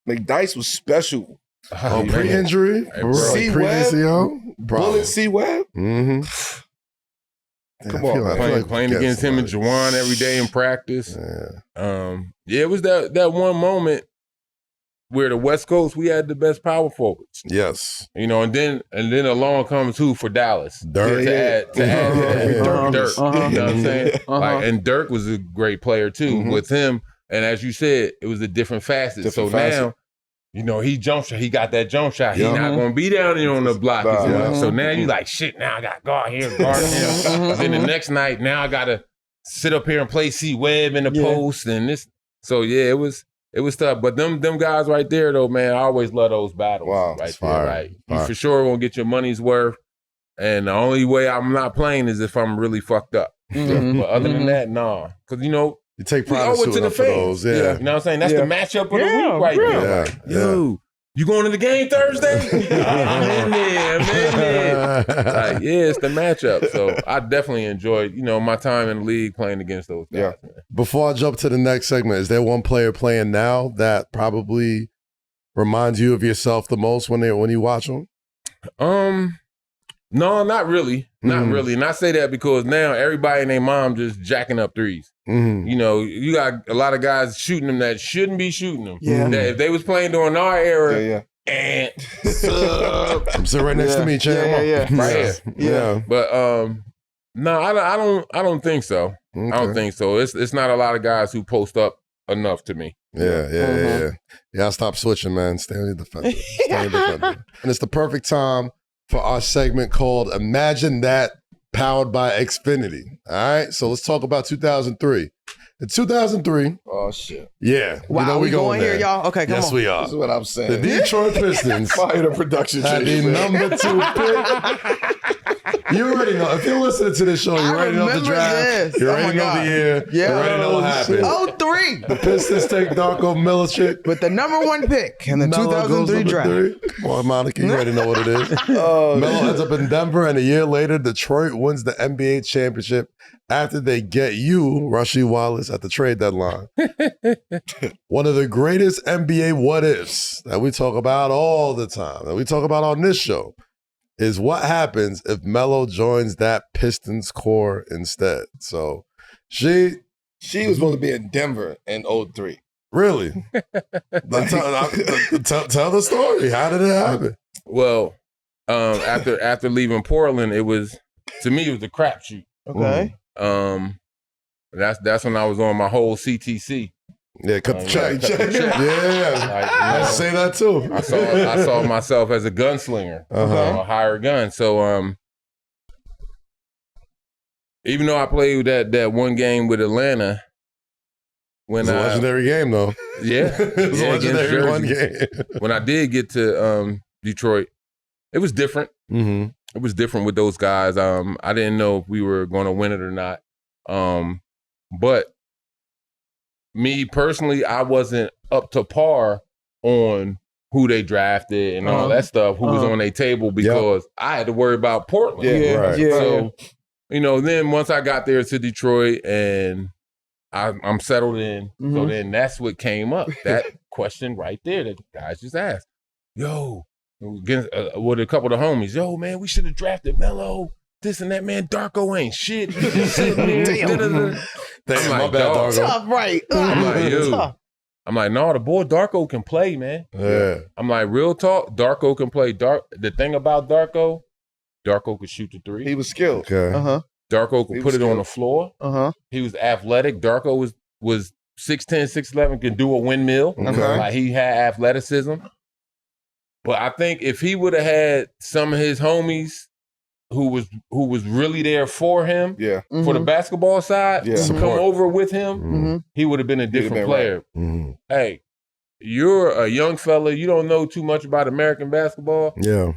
McDice was special. Pre-injury? Bullet C-Web? Mm-hmm. Come on, playing against him and Juwan every day in practice. It was that one moment where the West Coast, we had the best power forwards. Yes. You know, and then along comes who for Dallas? Dirk. To add Dirk. You know what I'm saying? Like, and Dirk was a great player too with him. And as you said, it was a different facet. Now, you know, he got that jump shot. He's not going to be down there on the block as well. So now you like, shit, now I got to guard here, guard here. Then the next night, now I got to sit up here and play C-Web in the post and this. So yeah, it was tough. But them guys right there though, man, I always love those battles. Wow, right there. Like, you for sure won't get your money's worth. And the only way I'm not playing is if I'm really fucked up. But other than that, nah. Because, you know, you take pride in the fans. You know what I'm saying? That's the matchup of the week right there. Like, yo, you going to the game Thursday? I'm in there. Like, it's the matchup. So I definitely enjoyed, you know, my time in the league playing against those guys. Man. Before I jump to the next segment, is there one player playing now that probably reminds you of yourself the most when you watch them? No, not really. Not really. And I say that because now everybody and their mom just jacking up threes. You know, you got a lot of guys shooting them that shouldn't be shooting them. That if they was playing during our era, and I'm sitting right next to me, Chan. Right here. But no, I don't think so. Okay. I don't think so. It's not a lot of guys who post up enough to me. Yeah, I'll stop switching, man. Stay on your defender. And it's the perfect time for our segment called Imagine That, powered by Xfinity. All right, so let's talk about 2003. In 2003. Oh, shit. Yeah. Wow, you know we going here, y'all? Okay, come on. Yes, we are. This is what I'm saying. The Detroit Pistons fire the production had the number 2 pick. You already know. If you're listening to this show, you already know the draft. This. You already know the year. You already know what happened. 03. The Pistons take Darko Milicic. With the number 1 pick in the 2003 draft. Well, Monica, you already know what it is. Melo ends up in Denver, and a year later, Detroit wins the NBA championship after they get Rasheed Wallace, at the trade deadline. One of the greatest NBA what-ifs that we talk about all the time, that we talk about on this show, is what happens if Melo joins that Pistons core instead. So she was supposed to be in Denver in 03. Really? Tell the story. How did it happen? Well, after leaving Portland, it was a crapshoot. Okay. That's when I was on my whole CTC. Yeah, cut the check. Yeah, I say that too. I saw myself as a gunslinger, a hired gun. So even though I played that one game with Atlanta, when It's a legendary game, though. Yeah. It's a legendary one game. When I did get to Detroit, it was different. Mm-hmm. It was different with those guys. I didn't know if we were going to win it or not. But me personally, I wasn't up to par on who they drafted and all that stuff, who was on their table, because I had to worry about Portland. Yeah, Right. yeah. So, you know, then once I got there to Detroit and I'm settled in, so then that's what came up. That question right there that the guys just asked. Yo, with a couple of the homies, yo, man, we should have drafted Melo. This and that, man. Darko ain't shit. He's just sitting there. Damn. Damn, I'm my like, bad, dog. Darko. Tough, right? I'm like, yo. Tough. I'm like, no, the boy Darko can play, man. Yeah. I'm like, real talk, Darko can play. The thing about Darko could shoot the three. He was skilled. Okay. Darko could He put was it on skilled. the floor. He was athletic. Darko was 6'10", 6'11", could do a windmill. Okay. Like he had athleticism. But I think if he would have had some of his homies who was really there for him, Yeah. for the basketball side, Yeah. to come Support. over with him, he would have been a different been player. Mm-hmm. Hey, you're a young fella, you don't know too much about American basketball, Yeah.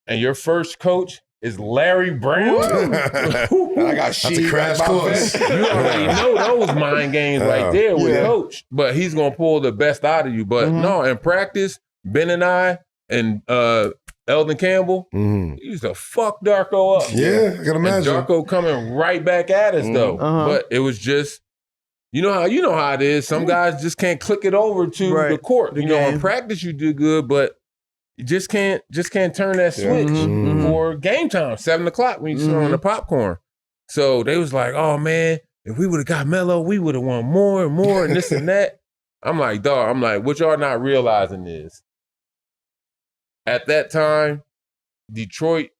and your first coach is Larry Brown. I got That's a Sheed crash right by course. me. You already know those mind games right there with Yeah. coach. But he's gonna pull the best out of you. But no, in practice, Ben and I and Eldon Campbell, Mm-hmm. he used to fuck Darko up. Yeah, I can And imagine. Darko coming right back at us though. But it was just, you know how it is. Some guys just can't click it over to Right. the court. The You know, in game. practice you do good, but you just can't turn that switch for game time, 7:00 when you sit on the popcorn. So they was like, oh man, if we would have got Melo, we would have won more and more and this and that. I'm like, dog, what y'all not realizing is at that time, Detroit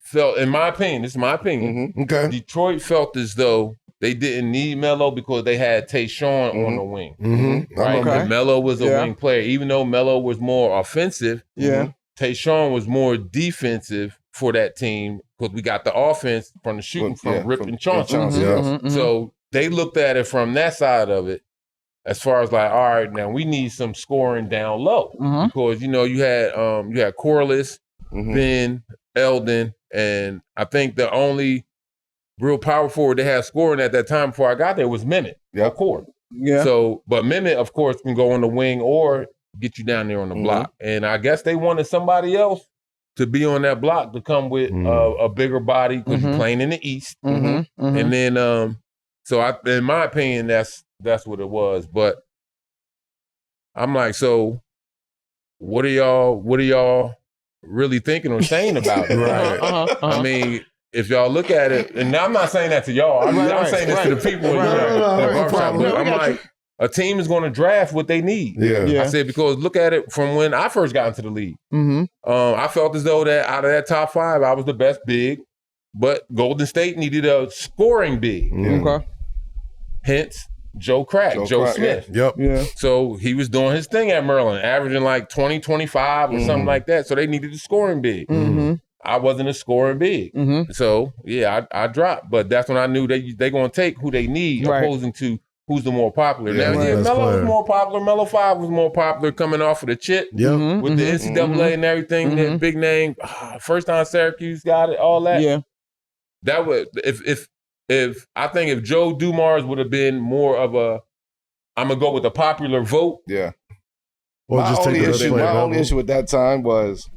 felt, in my opinion, this is my opinion, Okay. Detroit felt as though they didn't need Melo because they had Tayshaun on the wing. Mm-hmm. Right? Okay. And Melo was a Yeah. wing player. Even though Melo was more offensive, Yeah. Tayshaun was more defensive for that team because we got the offense from the shooting from Rip and Chauncey. Yeah. So they looked at it from that side of it as far as like, all right, now we need some scoring down low because, you know, you had Corliss, Ben, Eldon, and I think the only real power forward they had scoring at that time before I got there was Mehmet, of course. Yeah. So, but Mehmet, of course, can go on the wing or get you down there on the block. And I guess they wanted somebody else to be on that block to come with a bigger body because you're playing in the East. And then, so in my opinion, that's what it was. But I'm like, so what are y'all really thinking or saying about it? Right. I mean, if y'all look at it, and I'm not saying that to y'all, I'm saying this to the people in the barbershop, but I'm like, a team is going to draft what they need. Yeah. I said, because look at it from when I first got into the league. I felt as though that out of that top 5, I was the best big, but Golden State needed a scoring big. Okay. Hence, Joe Crack, Joe Crack, Smith. Yep. Yeah. So he was doing his thing at Maryland, averaging like 20, 25 or something like that. So they needed a scoring big. I wasn't a scoring big. So, yeah, I dropped. But that's when I knew they're going to take who they need opposing to who's the more popular. Yeah, Now, right. Best Melo was player. more popular. Melo 5 was more popular coming off of the chip Yep. with the NCAA and everything, that big name. First time Syracuse got it, all that. Yeah. That would, if I think if Joe Dumars would have been more of a, I'm going to go with the popular vote. Yeah. Or My just take only the best issue, player my only available. issue at that time was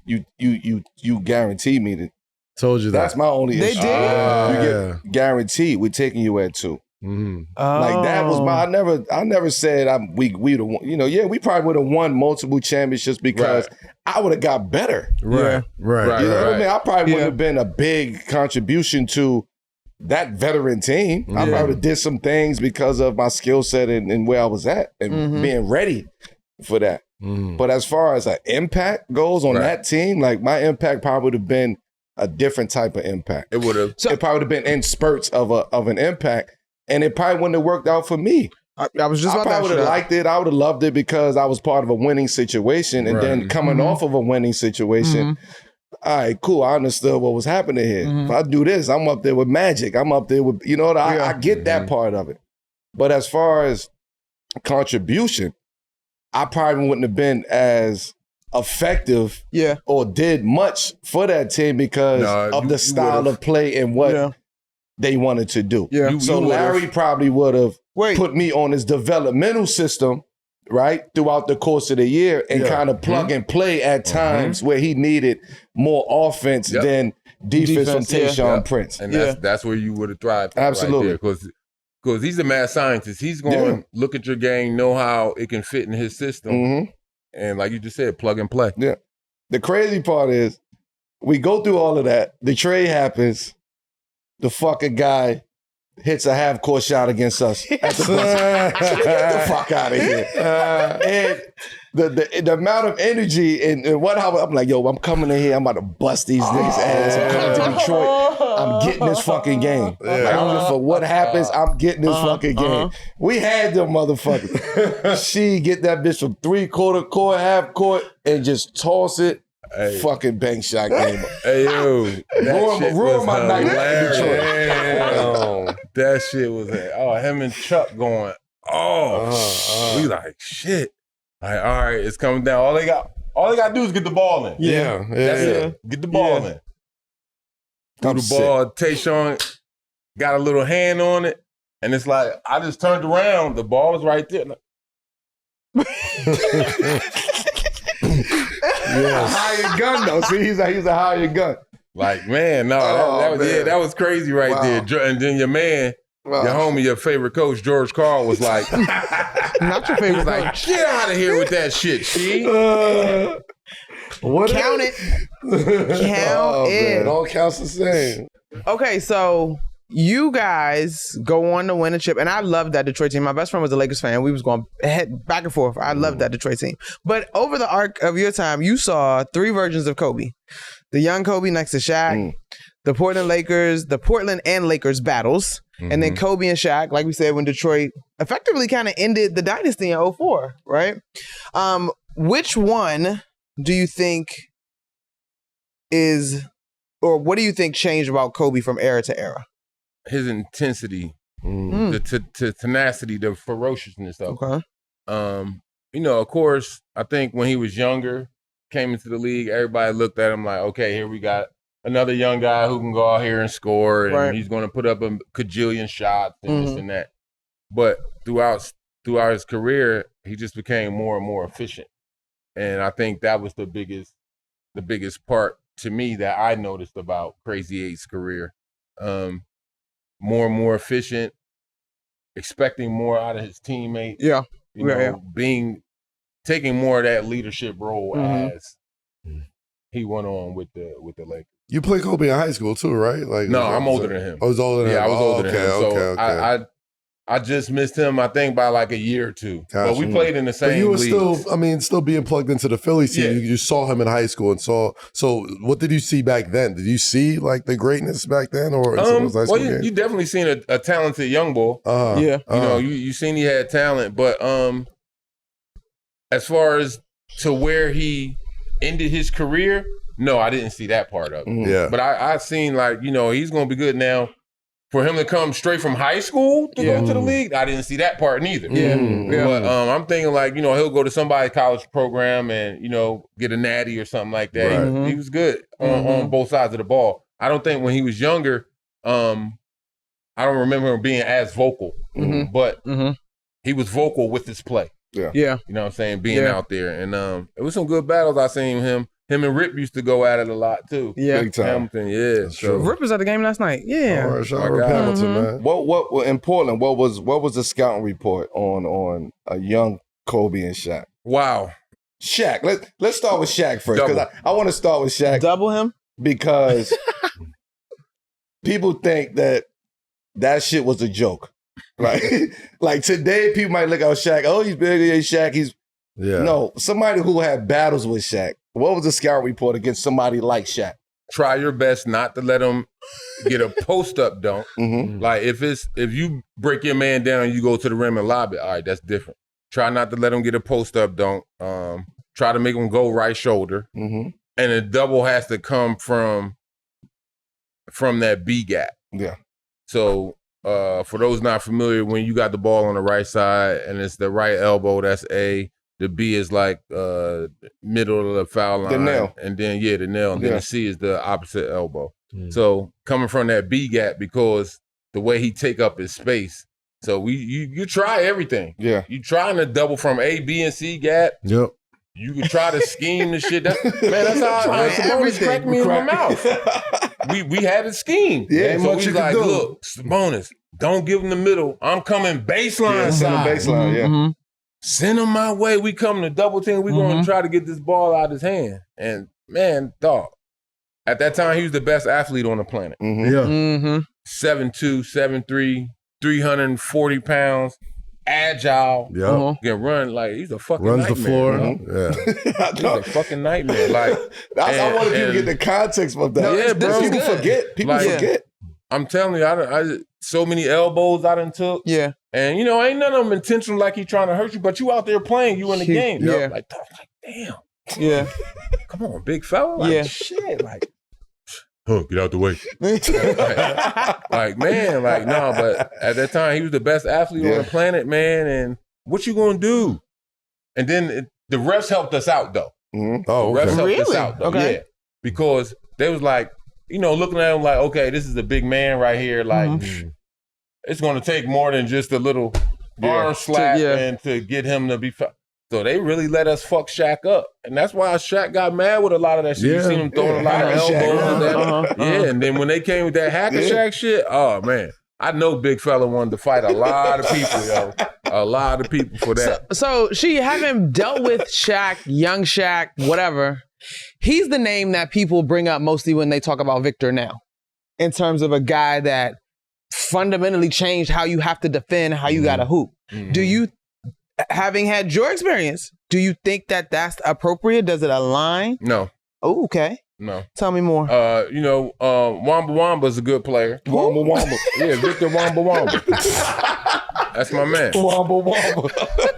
you guaranteed me that. Told you that. That's my only They issue. did? Yeah. Guaranteed, we're taking you at 2. Mm-hmm. Like that was my. I never said we the one. You know, yeah, we probably would have won multiple championships because I would have got better. Right. Right. You know what I Right. mean? I probably wouldn't have been a big contribution to that veteran team. I probably did some things because of my skill set and where I was at and being ready for that. But as far as an impact goes on that team, like my impact probably would have been a different type of impact. It would have. It probably would have been in spurts of an impact, and it probably wouldn't have worked out for me. I was just I about to probably ask would you have that. liked it. I would have loved it because I was part of a winning situation, and then coming off of a winning situation. All right, cool. I understood what was happening here. If I do this, I'm up there with Magic. I'm up there with, you know, I get that part of it. But as far as contribution, I probably wouldn't have been as effective or did much for that team because of the style of play and what they wanted to do. So Larry probably would have put me on his developmental system, right, throughout the course of the year and kind of plug and play at times where he needed more offense than defense from Tayshaun Prince. And that's where you would have thrived. Absolutely. Right, because he's a mad scientist. He's going to look at your game, know how it can fit in his system. And like you just said, plug and play. Yeah. The crazy part is we go through all of that. The trade happens. The fucking guy hits a half-court shot against us. Get the fuck out of here. And the amount of energy and I'm like, yo, I'm coming in here. I'm about to bust these niggas' ass. I'm coming to Detroit. I'm getting this fucking game. Like, I don't give a fuck what happens. I'm getting this fucking game. We had them motherfuckers. She get that bitch from 3/4 court, half court, and just toss it. Hey. Fucking bank shot game. Hey, yo. Ruin my night in Detroit. That shit was, him and Chuck going, we like, shit. Like, all right, it's coming down. All they got to do is get the ball in. That's it. Get the ball in. Threw the ball. Tayshaun got a little hand on it. And it's like, I just turned around. The ball was right there. Higher gun though. See, he's a higher gun. Like, man, that was crazy right there. And then your man, your homie, your favorite coach, George Karl, was like, not your favorite. Like, get out of here with that shit, Sheed. Count it. Count it. It all counts the same. Okay, so you guys go on to win a chip, and I love that Detroit team. My best friend was a Lakers fan. We was going back and forth. I love that Detroit team. But over the arc of your time, you saw 3 versions of Kobe. The young Kobe next to Shaq, the Portland and Lakers battles, and then Kobe and Shaq, like we said, when Detroit effectively kind of ended the dynasty in 2004, right? Which one do you think what do you think changed about Kobe from era to era? His intensity, the tenacity, the ferociousness of it. Of course, I think when he was younger, came into the league, everybody looked at him like, okay, here we got another young guy who can go out here and score, and he's going to put up a cajillion shots and this and that. But throughout his career, he just became more and more efficient. And I think that was the biggest part to me that I noticed about Crazy 8's career. More and more efficient, expecting more out of his teammates. Taking more of that leadership role as he went on with the Lakers. You played Kobe in high school too, right? Like, no, I'm older than him. I was older than him. Yeah, I was older than him. So okay. I just missed him, I think, by like a year or two. But we played in the same league. You were still being plugged into the Philly team. You saw him in high school and so what did you see back then? Did you see like the greatness back then or in some of those high school games? You definitely seen a talented young boy. You seen he had talent, but as far as to where he ended his career, no, I didn't see that part of it. Yeah. But I seen like, he's gonna be good now. For him to come straight from high school to go to the league, I didn't see that part neither. But I'm thinking like, he'll go to somebody's college program and, get a natty or something like that. Right. He was good on both sides of the ball. I don't think when he was younger, I don't remember him being as vocal, but he was vocal with his play. Yeah. You know what I'm saying? Being out there. And it was some good battles I seen him. Him and Rip used to go at it a lot too. Yeah. Big time. Hamilton, So Rip was at the game last night. Yeah. All right, shout out Rip Hamilton, man. What in Portland, what was the scouting report on a young Kobe and Shaq? Wow. Shaq. Let's start with Shaq first. Because I want to start with Shaq. Double him? Because people think that shit was a joke. Right? Like today, people might look at Shaq, he's bigger than Shaq. No, somebody who had battles with Shaq. What was the scout report against somebody like Shaq? Try your best not to let him get a post-up dunk. Like if you break your man down and you go to the rim and lob it, all right, that's different. Try not to let him get a post-up dunk. Try to make him go right shoulder. And a double has to come from that B gap. Yeah. So for those not familiar, when you got the ball on the right side and it's the right elbow, that's A. The B is like middle of the foul line. The nail. And then, the nail. And then the C is the opposite elbow. So coming from that B gap, because the way he take up his space, so you try everything. Yeah. You trying to double from A, B, and C gap. Yep. You could try to scheme the shit. That's how Sabonis cracked me in my mouth. We had a scheme. Yeah, so we like, look, Sabonis, don't give him the middle. I'm coming baseline side. Baseline, yeah. Send him my way. We come to double team. We're going to try to get this ball out of his hand. And man, dog, at that time, he was the best athlete on the planet. Yeah. 7'2", 7'3", 340 pounds, agile. Yeah. Can run like he's a fucking Runs nightmare. the floor. Bro. Yeah. He's a fucking nightmare. Like I wanted people to get the context of that. Yeah, bro. People forget. People forget. I'm telling you, I so many elbows I done took. Yeah. And ain't none of them intentional like he trying to hurt you, but you out there playing, you in the game. Yeah. Like damn. Yeah. Come on, big fella. Like, shit. Like, get out the way. Man, no, but at that time, he was the best athlete on the planet, man. And what you gonna do? And then the refs helped us out, though. Oh, okay. Refs helped us Really? out, though. Okay. Yeah. Because they was like, looking at him like, okay, this is a big man right here. Like, it's gonna take more than just a little arm slap and to get him to be. So they really let us fuck Shaq up. And that's why Shaq got mad with a lot of that shit. You seen him throwing a lot of elbows and that. And then when they came with that hacker Shaq shit, oh, man. I know big fella wanted to fight a lot of people, yo. A lot of people for that. So she having dealt with Shaq, young Shaq, whatever, he's the name that people bring up mostly when they talk about Victor now. In terms of a guy that fundamentally changed how you have to defend, how you got to hoop. Do you, having had your experience, do you think that that's appropriate? Does it align? No. Oh, okay. No. Tell me more. Wamba Wamba's a good player. Wamba Wamba. Yeah, Victor Wamba Wamba. That's my man. Wamba Wamba.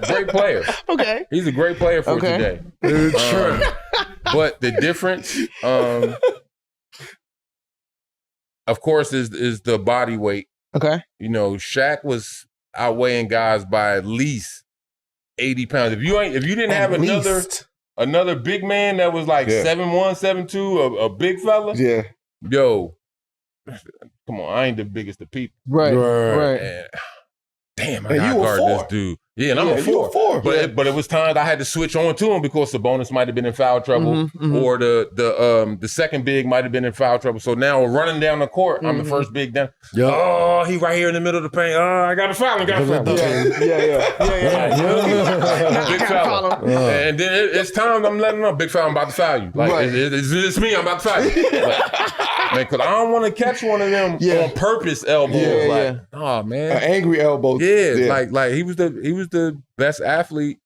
Great player. Okay. He's a great player for today. But the difference, of course, is the body weight. Okay. Shaq was outweighing guys by at least 80 pounds. If you didn't have another big man that was like 7'1", 7'2", a big fella. Yeah. Yo, come on, I ain't the biggest of people. Right. And, damn, I got guard this dude. Yeah, and I'm a 4. But it was times I had to switch on to him because Sabonis might have been in foul trouble, or the second big might have been in foul trouble. So now we're running down the court. I'm the first big down. Yep. Oh, he right here in the middle of the paint. Oh, I got a foul. Yeah. Big foul. And then it's time I'm letting him know, big foul, I'm about to foul you. Like, it's me, I'm about to foul you. Man, because I don't want to catch one of them on purpose elbows. Oh, man. An angry elbow. Yeah. Like he was the best athlete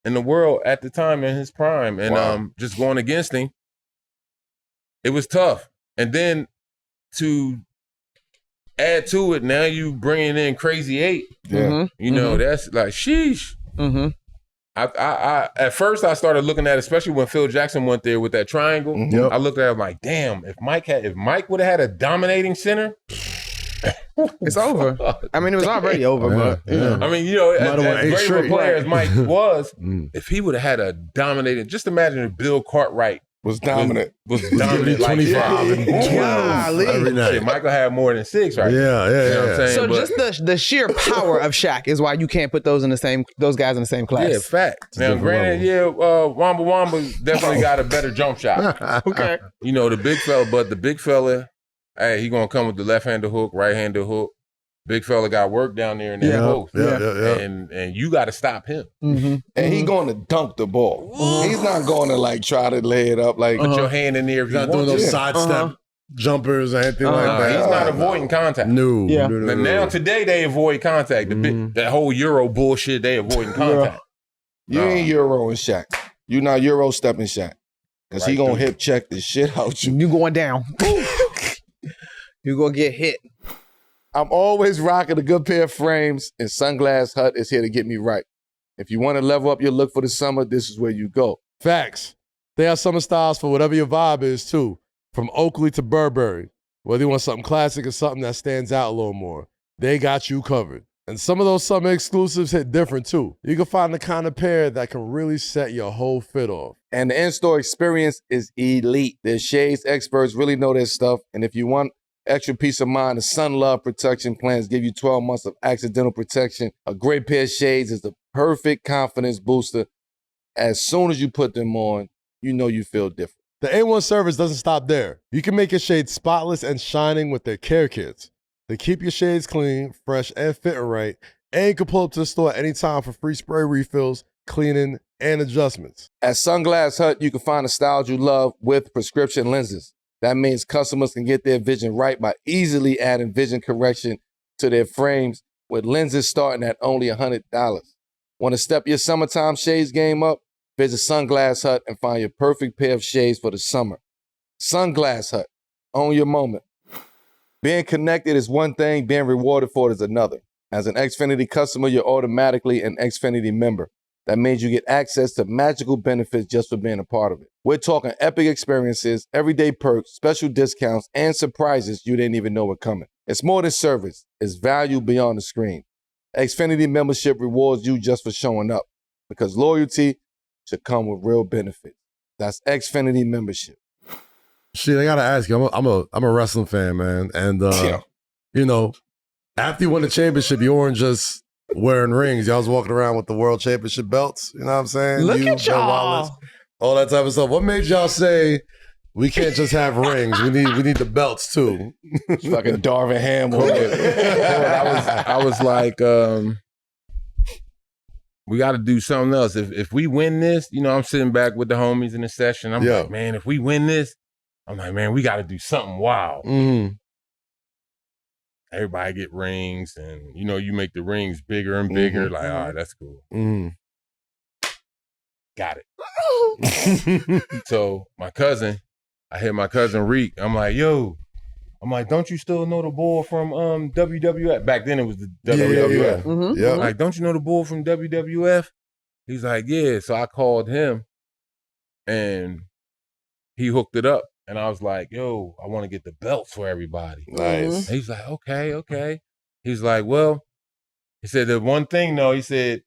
in the world at the time in his prime. And just going against him, it was tough. And then to add to it, now you bringing in Crazy 8. Yeah. That's like, sheesh. I at first I started looking at, especially when Phil Jackson went there with that triangle. I looked at it like, damn, if Mike would have had a dominating center, it's over. I mean, it was already over, but I mean, as great of a player as Mike was, if he would have had a dominating, just imagine if Bill Cartwright was dominant. Was dominant like 25 and 12 every night. Shit, Michael had more than 6, right? Yeah. You know what I'm saying? So just the sheer power of Shaq is why you can't put those guys in the same class. Yeah, fact. Now, granted, Wamba Wamba definitely got a better jump shot. Okay. The big fella, hey, he gonna come with the left-handed hook, right-handed hook. Big fella got work down there in that post. Yeah. And you got to stop him. And he going to dunk the ball. He's not going to try to lay it up like. Put your hand in there if you not want doing those sidestep jumpers or anything like that. He's not avoiding contact. No. Yeah. And now today they avoid contact. That whole Euro bullshit, they avoiding contact. You ain't Euro and Shaq. You not Euro stepping Shaq. Because he going to hip check the shit out you. You going down. You going to get hit. I'm always rocking a good pair of frames, and Sunglass Hut is here to get me right. If you want to level up your look for the summer, this is where you go. Facts. They have summer styles for whatever your vibe is, too. From Oakley to Burberry. Whether you want something classic or something that stands out a little more. they got you covered. And some of those summer exclusives hit different too. You can find the kind of pair that can really set your whole fit off. And the in-store experience is elite. Their shades experts really know their stuff. And if you want extra peace of mind, the Sun Love Protection Plans give you 12 months of accidental protection. A great pair of shades is the perfect confidence booster. As soon as you put them on, you know you feel different. The A1 service doesn't stop there. You can make your shades spotless and shining with their care kits. They keep your shades clean, fresh, and fitting right. And you can pull up to the store at any time for free spray refills, cleaning, and adjustments. At Sunglass Hut, you can find the styles you love with prescription lenses. That means customers can get their vision right by easily adding vision correction to their frames with lenses starting at only $100. Want to step your summertime shades game up? Visit Sunglass Hut and find your perfect pair of shades for the summer. Sunglass Hut, own your moment. Being connected is one thing, being rewarded for it is another. As an Xfinity customer, you're automatically an Xfinity member. That means you get access to magical benefits just for being a part of it. We're talking epic experiences, everyday perks, special discounts, and surprises you didn't even know were coming. It's more than service. It's value beyond the screen. Xfinity membership rewards you just for showing up because loyalty should come with real benefits. That's Xfinity membership. Shit, I gotta ask you. I'm a wrestling fan, man, and you know, after you won the championship, you weren't just wearing rings. Y'all was walking around with the world championship belts. You know what I'm saying? Look at y'all. Wallace, all that type of stuff. What made y'all say we can't just have rings? We need the belts too. Fucking Darvin Ham. I was like, we got to do something else. If we win this, you know, I'm sitting back with the homies in the session. I'm like, man, if we win this, I'm like, man, we got to do something wild. Mm-hmm. Everybody get rings, and you know, you make the rings bigger and bigger. Like, all right, that's cool. Mm-hmm. Got it. So I hit my cousin Reek. I'm like, yo, don't you still know the boy from WWF? Back then it was the WWF. Yeah. Mm-hmm. Yeah. Like, don't you know the boy from WWF? He's like, yeah. So I called him, and he hooked it up. And I was like, yo, I want to get the belts for everybody. Nice. And he's like, okay. He's like, well, he said, the one thing, though, he said,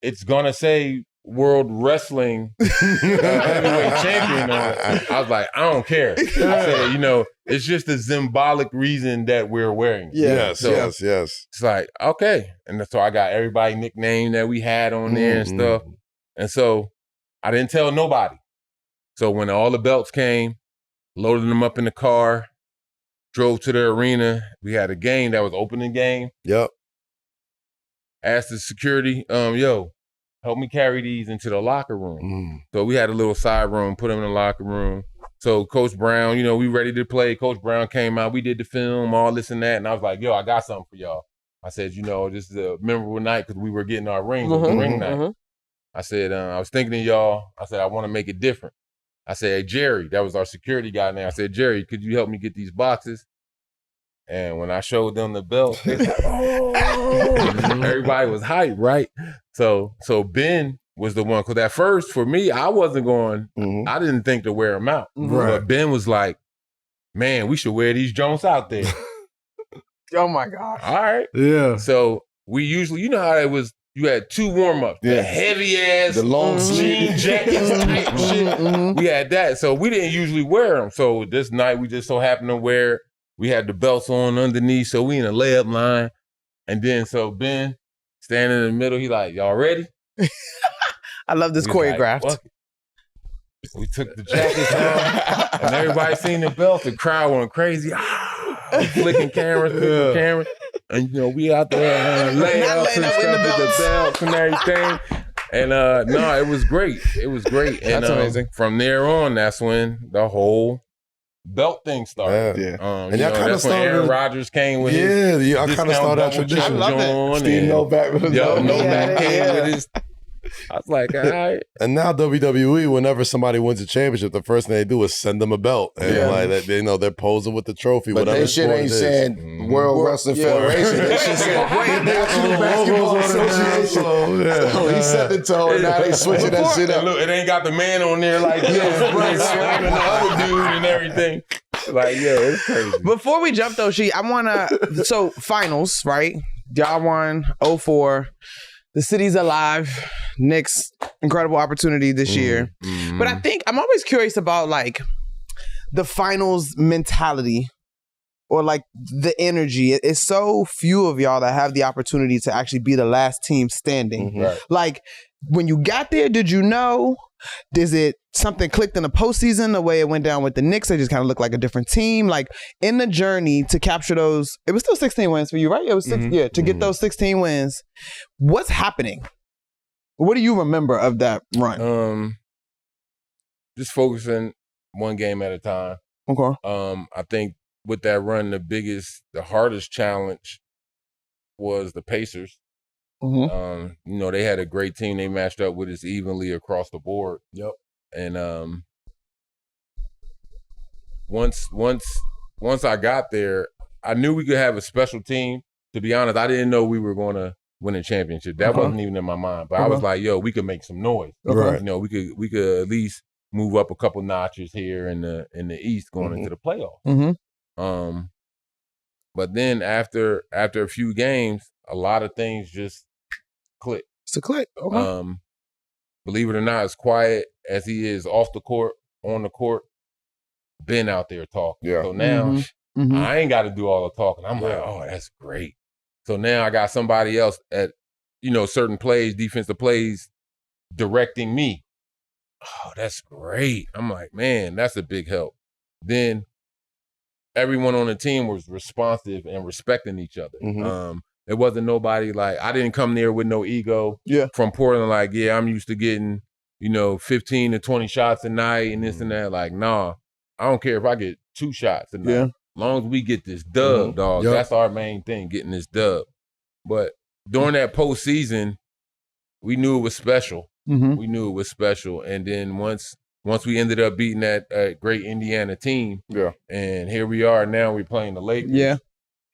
it's going to say World Wrestling Heavyweight Champion on it. I was like, I don't care. I said, you know, it's just a symbolic reason that we're wearing it. Yes. It's like, okay. And so I got everybody nickname that we had on there and stuff. And so I didn't tell nobody. So when all the belts came, loaded them up in the car, drove to the arena. We had a game that was opening game. Yep. Asked the security, yo, help me carry these into the locker room. So we had a little side room, put them in the locker room. So Coach Brown, you know, we ready to play. Coach Brown came out. We did the film, all this and that. And I was like, yo, I got something for y'all. I said, you know, this is a memorable night because we were getting our rings. It was a ring night. I said, I was thinking of y'all. I said, I want to make it different. I said, hey, Jerry, that was our security guy now. I said, Jerry, could you help me get these boxes? And when I showed them the belt, they said, everybody was hyped, right? So Ben was the one, because at first, for me, I wasn't going, I didn't think to wear them out. Right. But Ben was like, man, we should wear these Jones out there. Oh, my God. All right. Yeah. So we usually, you know how it was, you had two warm-ups, the heavy ass, the long jean jackets type shit. We had that. So we didn't usually wear them. So this night we just so happened to wear, we had the belts on underneath. So we in a layup line. And then so Ben standing in the middle, he like, y'all ready? I love this choreographed. Like, we took the jackets off and everybody seen the belt. The crowd went crazy. Flicking cameras. And, you know, we out there layups and stuff with the belts and everything. And, no, it was great. It was great. And, that's amazing. From there on, that's when the whole belt thing started. And y'all kind of started. Aaron Rodgers came with his. Yeah, y'all kind of started that tradition. I love it. Steve Novak came with his. I was like, all right. And now WWE, whenever somebody wins a championship, the first thing they do is send them a belt. And like they know they're posing with the trophy. But whatever they shit ain't saying World Wrestling Federation. They shit saying National Basketball Association. So he set the tone, and now they switching that shit up. Look, it ain't got the man on there like this, slapping the other dude and everything. Like, yeah, it's crazy. Before we jump though, I wanna so finals, right? Y'all won 0-4. The city's alive. Knicks, incredible opportunity this year. Mm-hmm. But I think I'm always curious about like the finals mentality or like the energy. It's so few of y'all that have the opportunity to actually be the last team standing. Mhm. Right. Like when you got there, did you know? Does it something clicked in the postseason the way it went down with the Knicks? They just kind of looked like a different team. Like in the journey to capture those, it was still 16 wins for you, right? It was 6, yeah. To get those 16 wins, what's happening? What do you remember of that run? Just focusing one game at a time. Okay. I think with that run, the hardest challenge was the Pacers. Mm-hmm. You know, they had a great team. They matched up with us evenly across the board. Yep. And once I got there, I knew we could have a special team. To be honest, I didn't know we were going to win a championship. That wasn't even in my mind. But I was like, yo, we could make some noise. Right. You know, we could at least move up a couple notches here in the East going into the playoffs. Mm-hmm. But then after a few games, a lot of things just clicked. It's a click. Okay. Believe it or not, as quiet as he is off the court, on the court, been out there talking. Yeah. So now Mm-hmm. I ain't got to do all the talking. I'm like, oh, that's great. So now I got somebody else at, you know, certain plays, defensive plays, directing me. Oh, that's great. I'm like, man, that's a big help. Then everyone on the team was responsive and respecting each other. Mhm. It wasn't nobody like, I didn't come there with no ego. Yeah. From Portland, like, yeah, I'm used to getting, you know, 15 to 20 shots a night and this and that. Like, nah, I don't care if I get 2 shots a night. Yeah. As long as we get this dub, dog, Yep. that's our main thing, getting this dub. But during that postseason, we knew it was special. Mm-hmm. We knew it was special. And then once we ended up beating that great Indiana team, Yeah. and here we are now, we're playing the Lakers. Yeah.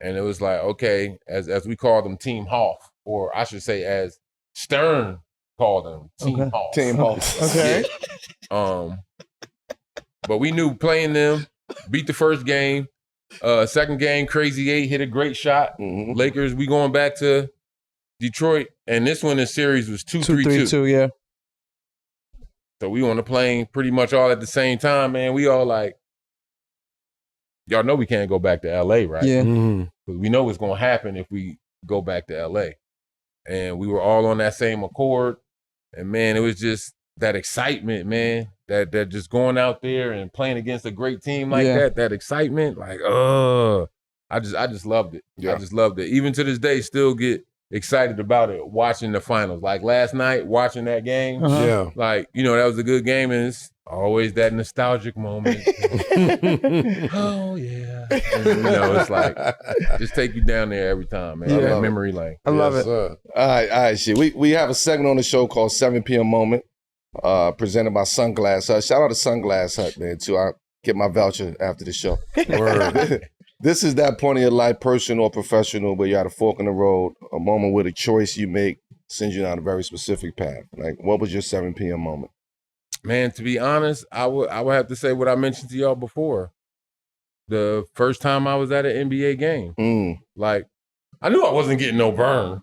And it was like, okay, as we call them, Team Hoff, or I should say, as Stern called them, Team Okay. Hoff. Team Hawks. Okay. Yeah. But we knew playing them, beat the first game. Second game, Crazy 8 hit a great shot. Mhm. Lakers, we going back to Detroit, and this one, the series was 2-3-2. 2-3-2, yeah. So we on the plane pretty much all at the same time, man. We all like, y'all know we can't go back to LA, right? Yeah. Because we know what's going to happen if we go back to LA. And we were all on that same accord. And, man, it was just that excitement, man, that just going out there and playing against a great team like that excitement, like, I just loved it. Yeah. I just loved it. Even to this day, still get excited about it, watching the finals. Like last night, watching that game, Yeah. like, you know, that was a good game, and it's always that nostalgic moment. Oh, yeah. And, you know, it's like, just take you down there every time, man. Yeah. That memory lane. I love Yes, it. sir. All right, shit. We have a segment on the show called 7 p.m. Moment, presented by Sunglass Hut. Shout out to Sunglass Hut, man, too. I'll get my voucher after the show. Word. This is that point of your life, personal or professional, where you're at a fork in the road, a moment where the choice you make sends you down a very specific path. Like, what was your 7 p.m. moment? Man, to be honest, I would have to say what I mentioned to y'all before. The first time I was at an NBA game. Like, I knew I wasn't getting no burn.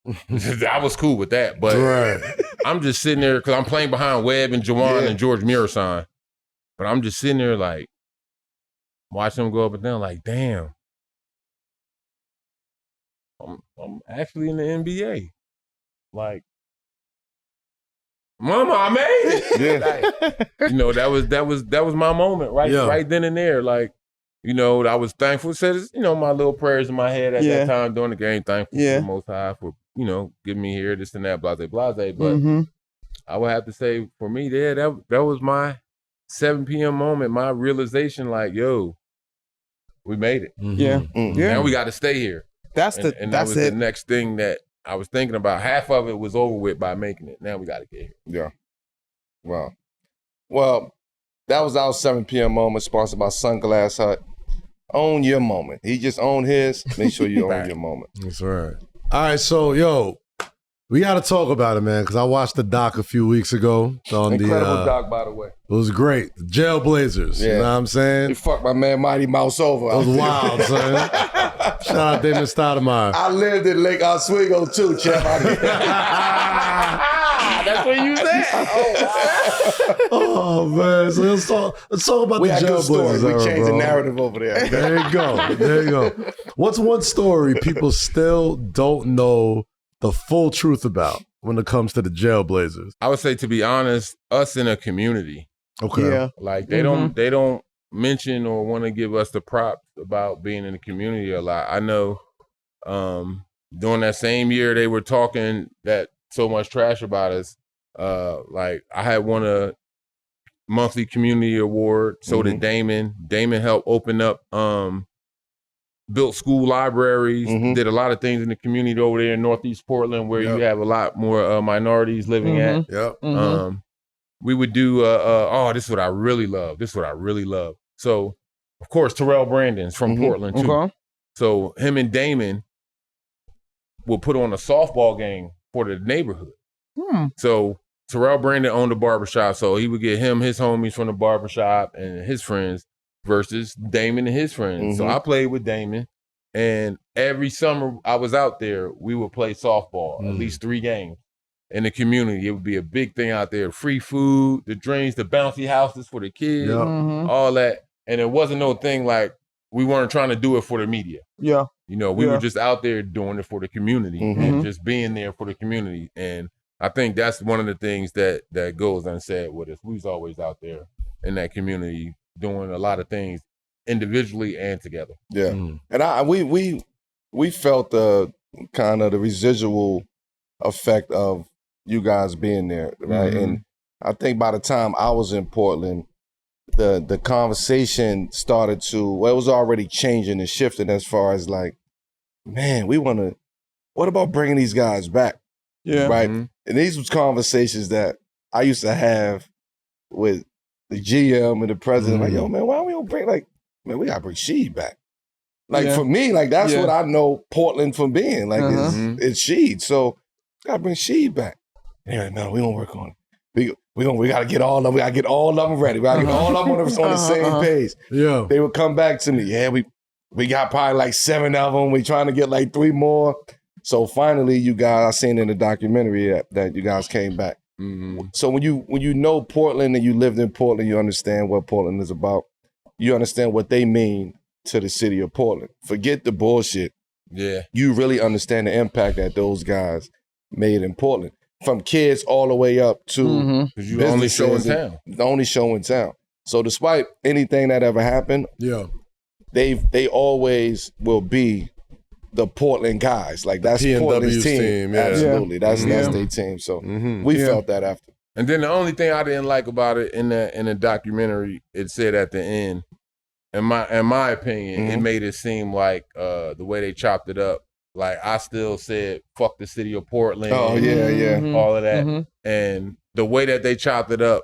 I was cool with that. But Right. I'm just sitting there because I'm playing behind Webb and Jawan and George Mirasan. But I'm just sitting there like, watching them go up and down like, damn. I'm actually in the NBA. Like, Mama, I made it. Like, you know, that was my moment right then and there. Like, you know, I was thankful. Said, you know, my little prayers in my head at that time during the game. Thankful to the Most High for, you know, giving me here, this and that, blase. But I would have to say, for me, that was my 7 p.m. moment, my realization, like, yo, we made it. Yeah. Now we got to stay here. That's And that was the next thing that I was thinking about. Half of it was over with by making it. Now we got to get here. Yeah. Wow. Well, that was our 7 p.m. moment, sponsored by Sunglass Hut. Own your moment. He just owned his. Make sure you own your moment. That's right. All right, so, yo, We got to talk about it, man, because I watched the doc a few weeks ago. Incredible doc, by the way. It was great. The JailBlazers, you know what I'm saying? He fucked my man Mighty Mouse over. It was wild, son. Shout out Damon Stoudemire. I lived in Lake Oswego too, Chef. That's what you said. Oh man, so let's talk about the JailBlazers. We changed the narrative over there. There you go. There you go. What's one story people still don't know the full truth about when it comes to the JailBlazers? I would say, to be honest, us in a community. Okay. Yeah. Like they don't mention or want to give us the props about being in the community a lot. I know during that same year they were talking that so much trash about us. Like I had won a monthly community award. So did Damon. Damon helped open up, built school libraries, did a lot of things in the community over there in Northeast Portland where you have a lot more minorities living at. Yep. We would do, this is what I really love. This is what I really love. So, of course, Terrell Brandon's from Portland, too. Okay. So, him and Damon would put on a softball game for the neighborhood. So, Terrell Brandon owned a barbershop, so he would get his homies from the barbershop and his friends versus Damon and his friends. So, I played with Damon, and every summer I was out there, we would play softball, at least 3 games. In the community, it would be a big thing out there. Free food, the drinks, the bouncy houses for the kids, all that. And it wasn't no thing like we weren't trying to do it for the media. Yeah. You know, we were just out there doing it for the community and just being there for the community. And I think that's one of the things that goes unsaid with us. We was always out there in that community doing a lot of things individually and together. Yeah. And we felt the kind of the residual effect of you guys being there, right? And I think by the time I was in Portland, the conversation started to, well, it was already changing and shifting as far as like, man, what about bringing these guys back? Yeah. Right? And these was conversations that I used to have with the GM and the president, like, yo, man, why don't we don't bring, like, man, we gotta bring Sheed back. Like, for me, like, that's what I know Portland from being. Like, it's Sheed. So, gotta bring Sheed back. Yeah, no, we gonna work on it. We gotta get all of them. We gotta get all of them ready. We gotta get all of them on the same page. Yeah. They would come back to me. Yeah, we got probably like 7 of them. We trying to get like 3 more. So finally, you guys, I seen in the documentary that you guys came back. So when you know Portland and you lived in Portland, you understand what Portland is about. You understand what they mean to the city of Portland. Forget the bullshit. Yeah. You really understand the impact that those guys made in Portland. From kids all the way up to because you the only show in town. The only show in town. So despite anything that ever happened, they always will be the Portland guys. Like that's Portland's team. Absolutely. That's their team. So we felt that after. And then the only thing I didn't like about it in the documentary, it said at the end, in my opinion, it made it seem like the way they chopped it up. Like I still said, fuck the city of Portland. Oh, yeah. All of that. And the way that they chopped it up,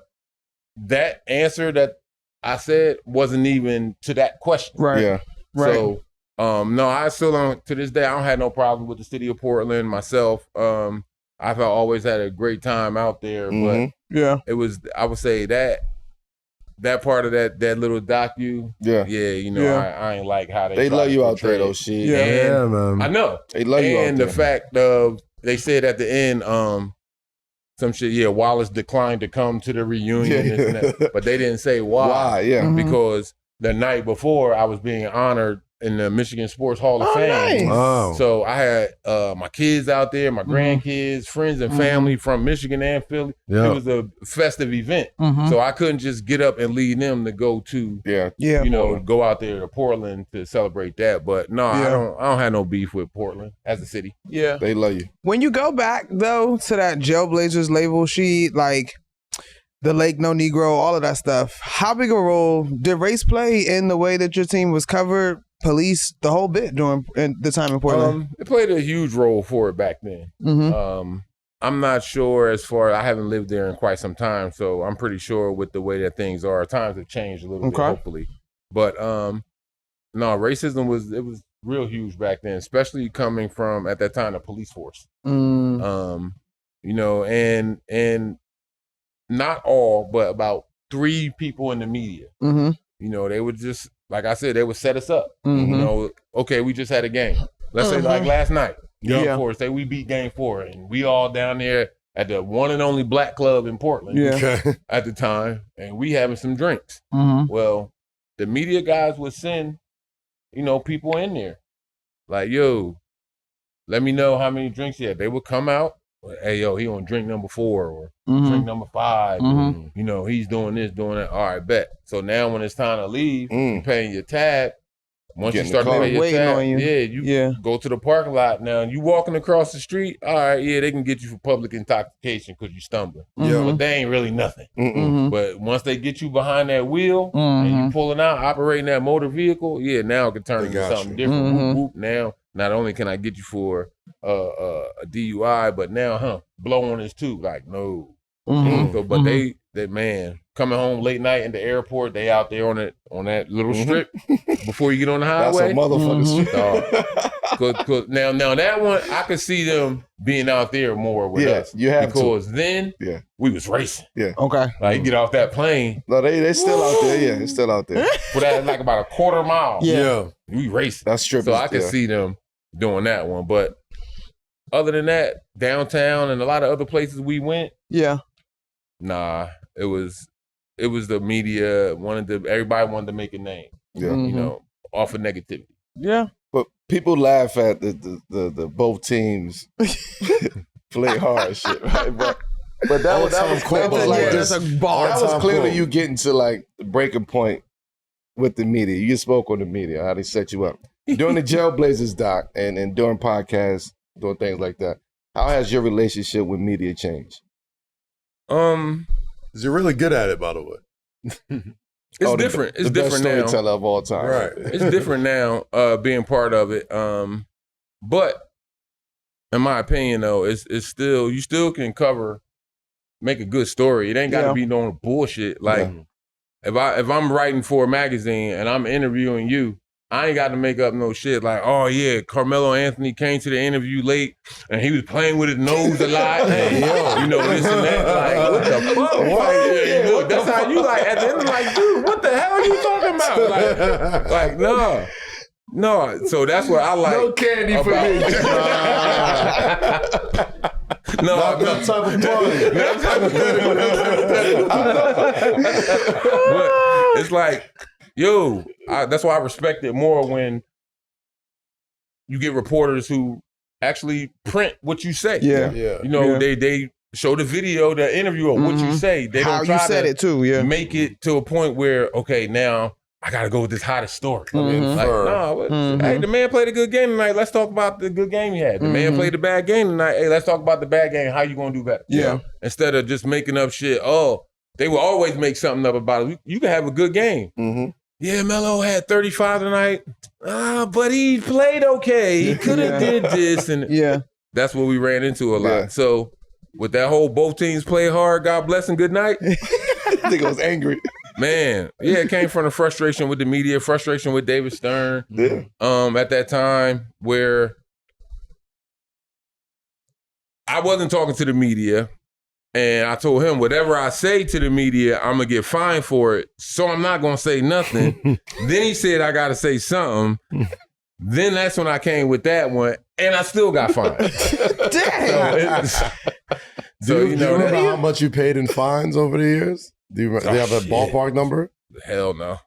that answer that I said wasn't even to that question. Right. Yeah. Right. So, no, I still don't, to this day, I don't have no problem with the city of Portland myself. I've always had a great time out there, but it was, I would say that part of that little docu, I ain't like how they love you out there, though, Sheed. Yeah, man. I know. They love you out there. And the fact of, they said at the end, some shit, Wallace declined to come to the reunion, this and that, but they didn't say why. Why, because the night before, I was being honored in the Michigan Sports Hall of Fame. Nice. Wow. So I had my kids out there, my grandkids, friends and family from Michigan and Philly. Yeah. It was a festive event. So I couldn't just get up and lead them to go to, go out there to Portland to celebrate that. But no, I don't have no beef with Portland as a city. Yeah. They love you. When you go back, though, to that JailBlazers label sheet, like the Lake No Negro, all of that stuff, how big a role did race play in the way that your team was covered, police, the whole bit during the time in Portland? It played a huge role for it back then. I'm not sure as far, I haven't lived there in quite some time, so I'm pretty sure with the way that things are, times have changed a little bit, hopefully. But no, racism was real huge back then, especially coming from at that time the police force. Mm. You know, and not all, but about 3 people in the media. Mm-hmm. You know, they would just, like I said, they would set us up. Mm-hmm. You know, okay, we just had a game. Let's say like last night, Yeah. Game 4, say we beat Game 4, and we all down there at the one and only black club in Portland at the time, and we having some drinks. Mm-hmm. Well, the media guys would send, you know, people in there. Like, yo, let me know how many drinks he had. They would come out. Hey, yo, he on drink number 4 or drink number 5. Mm-hmm. You know, he's doing this, doing that. All right, bet. So now when it's time to leave, you're paying your tab. Once you start paying your tab, on you. you go to the parking lot. Now, you walking across the street, all right, they can get you for public intoxication because you stumbling. Yeah. But they ain't really nothing. Mm-hmm. But once they get you behind that wheel and you pulling out, operating that motor vehicle, now it can turn into something different. Mm-hmm. Whoop, whoop. Now, not only can I get you for a DUI, but now, blow on this too. Like, no. Mm-hmm. So, but they man, coming home late night in the airport, they out there on that little strip before you get on the highway. That's a motherfucking strip. Cause now that one, I could see them being out there more with us. You have because then we was racing. Yeah. Okay. Like you get off that plane. No, they still out there. Yeah, it's still out there. For that, like about a quarter mile. Yeah. We racing. That's stripping. So I could see them doing that one. But other than that, downtown and a lot of other places we went. Yeah. Nah, it was the media everybody wanted to make a name. Yeah. You know, off of negativity. Yeah. But people laugh at the both teams play hard shit, right? But that was clearly you getting to like the breaking point with the media. You spoke on the media, how they set you up. During the JailBlazers doc and during podcasts, doing things like that, how has your relationship with media changed? Is you're really good at it, by the way. It's different. It's the best different now. storyteller of all time. Right. It's different now, being part of it. But in my opinion, though, it's still you still can make a good story. It ain't got to be no bullshit. Like if I'm writing for a magazine and I'm interviewing you, I ain't got to make up no shit like, oh yeah, Carmelo Anthony came to the interview late and he was playing with his nose a lot and you know this and that. Like, what the fuck? Look, that's how you like at the end. Like, dude, what the hell are you talking about? Like no. So that's what I like. No candy for me. No, that type of party. But it's like, yo, that's why I respect it more when you get reporters who actually print what you say. Yeah. You know, they show the video, the interview of what you say. They how don't try you said to it too. Yeah. make it to a point where, okay, now I got to go with this hottest story. Hey, the man played a good game tonight. Let's talk about the good game he had. The man played a bad game tonight. Hey, let's talk about the bad game. How you going to do better? Yeah. Instead of just making up shit. Oh, they will always make something up about it. You can have a good game. Yeah, Melo had 35 tonight. But he played okay. He could have did this. And that's what we ran into a lot. Yeah. So with that whole both teams play hard, God bless and good night. I think I was angry. Man, it came from the frustration with the media, frustration with David Stern. Yeah. At that time where I wasn't talking to the media. And I told him, whatever I say to the media, I'm going to get fined for it. So I'm not going to say nothing. Then he said, I got to say something. Then that's when I came with that one. And I still got fined. Damn. Do you remember how much you paid in fines over the years? Do you have a ballpark number? Hell no.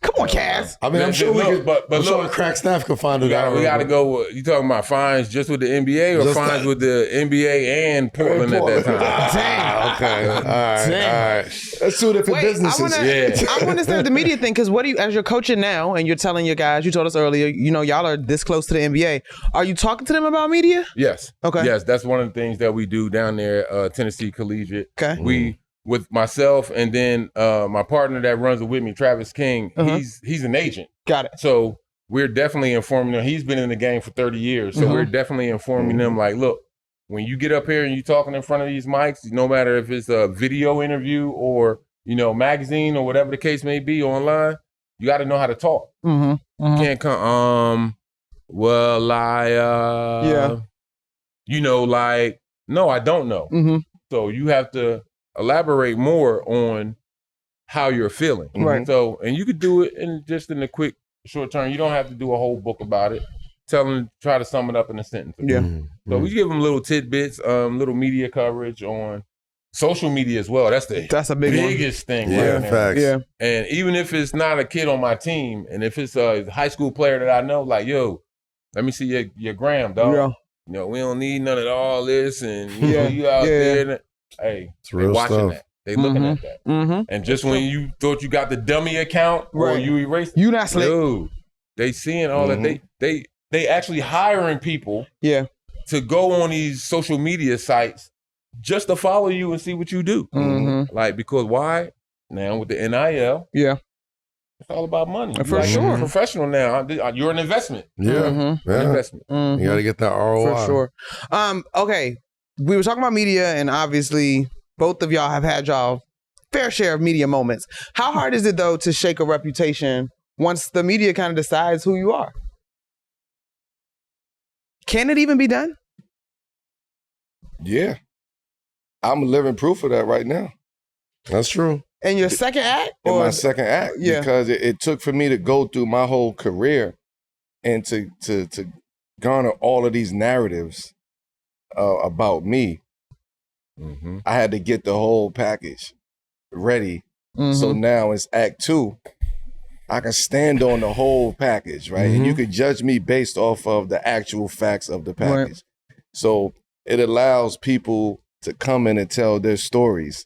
Come on, Cass. I mean, I'm sure we could, but I'm sure look, crack staff could find it out. We got to go. You talking about fines just with the NBA or Just fines with the NBA and Portland at that time? Damn. Okay. All right. That's two different businesses. I want to understand the media thing because what do you, as you're coaching now and you're telling your guys, you told us earlier, you know, y'all are this close to the NBA. Are you talking to them about media? Yes. Okay. Yes, that's one of the things that we do down there, Tennessee Collegiate. Okay. We, with myself and then my partner that runs it with me, Travis King, he's an agent. Got it. So we're definitely informing them. He's been in the game for 30 years. So we're definitely informing them like, look, when you get up here and you're talking in front of these mics, no matter if it's a video interview or, you know, magazine or whatever the case may be online, you got to know how to talk. Can't come. Well, you know, like, no, I don't know. Mm-hmm. So you have to elaborate more on how you're feeling. Right. So, and you could do it in a quick, short term. You don't have to do a whole book about it. Try to sum it up in a sentence. Yeah. So we give them little tidbits, little media coverage on social media as well. That's a biggest thing right now. Facts. Yeah. And even if it's not a kid on my team, and if it's a high school player that I know, like, yo, let me see your gram, dog. Yeah. You know, we don't need none of all this, and you know, you out there. Hey, It's real watching stuff. that. They looking at that. Mm-hmm. And just when you thought you got the dummy account or Right. you erased it, You not slick. dude, they seeing all that. They actually hiring people to go on these social media sites just to follow you and see what you do. Mm-hmm. Like, because why? Now with the NIL, it's all about money. For sure. You're a professional now. You're an investment. Yeah. Mm-hmm. An Yeah. investment. Mm-hmm. You got to get that ROI. For sure. Okay. We were talking about media, and obviously both of y'all have had y'all fair share of media moments. How hard is it, though, to shake a reputation once the media kind of decides who you are? Can it even be done? Yeah. I'm living proof of that right now. That's true. In your second act? In Or my second act. Yeah. Because it took for me to go through my whole career and to garner all of these narratives about me. Mm-hmm. I had to get the whole package ready. Mhm. So now it's act 2. I can stand on the whole package, right? And you can judge me based off of the actual facts of the package. So it allows people to come in and tell their stories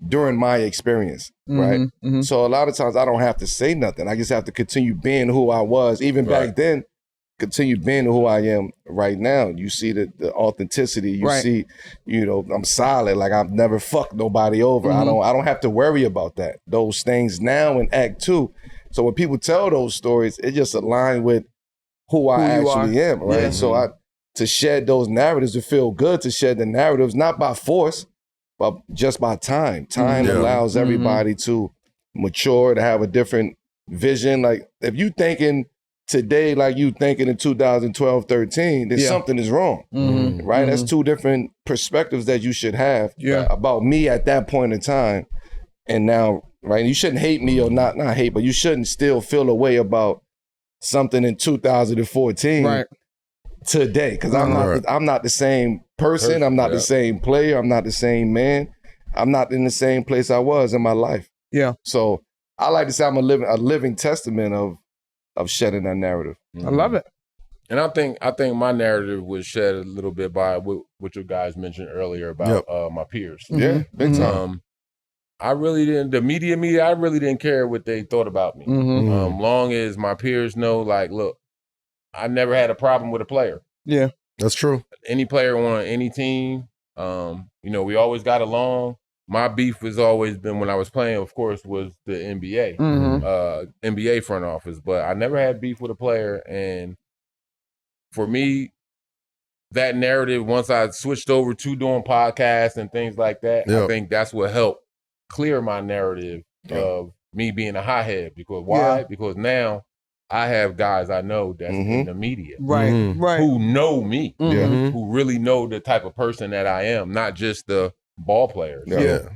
during my experience, right? Mm-hmm. So a lot of times I don't have to say nothing. I just have to continue being who I was. Even back then, continue being who I am right now. You see the authenticity. You see, you know, I'm solid. Like I've never fucked nobody over. I don't have to worry about that. Those things now in act 2. So when people tell those stories, it just aligns with who I actually am, right? Yeah. So to shed those narratives, to feel good, to shed the narratives, not by force, but just by time. Time allows everybody to mature, to have a different vision. Like if you thinking today like you thinking in 2012, 13, then something is wrong, right? That's 2 different perspectives that you should have about me at that point in time. And now, right, you shouldn't hate me or not hate, but you shouldn't still feel a way about something in 2014 today. Because I'm not the same person. I'm not the same player. I'm not the same man. I'm not in the same place I was in my life. Yeah. So I like to say I'm a living testament of shedding that narrative. I love it. And I think my narrative was shed a little bit by what you guys mentioned earlier about my peers. Yeah, big time. I really didn't. The media. I really didn't care what they thought about me. Long as my peers know, like, look, I never had a problem with a player. Yeah, that's true. Any player on any team, you know, we always got along. My beef has always been when I was playing, of course, was the NBA, NBA front office. But I never had beef with a player, and for me, that narrative, once I switched over to doing podcasts and things like that, I think that's what helped clear my narrative of me being a hothead. Because why? Because now I have guys I know that's in the media, who know me, who really know the type of person that I am, not just the ball players.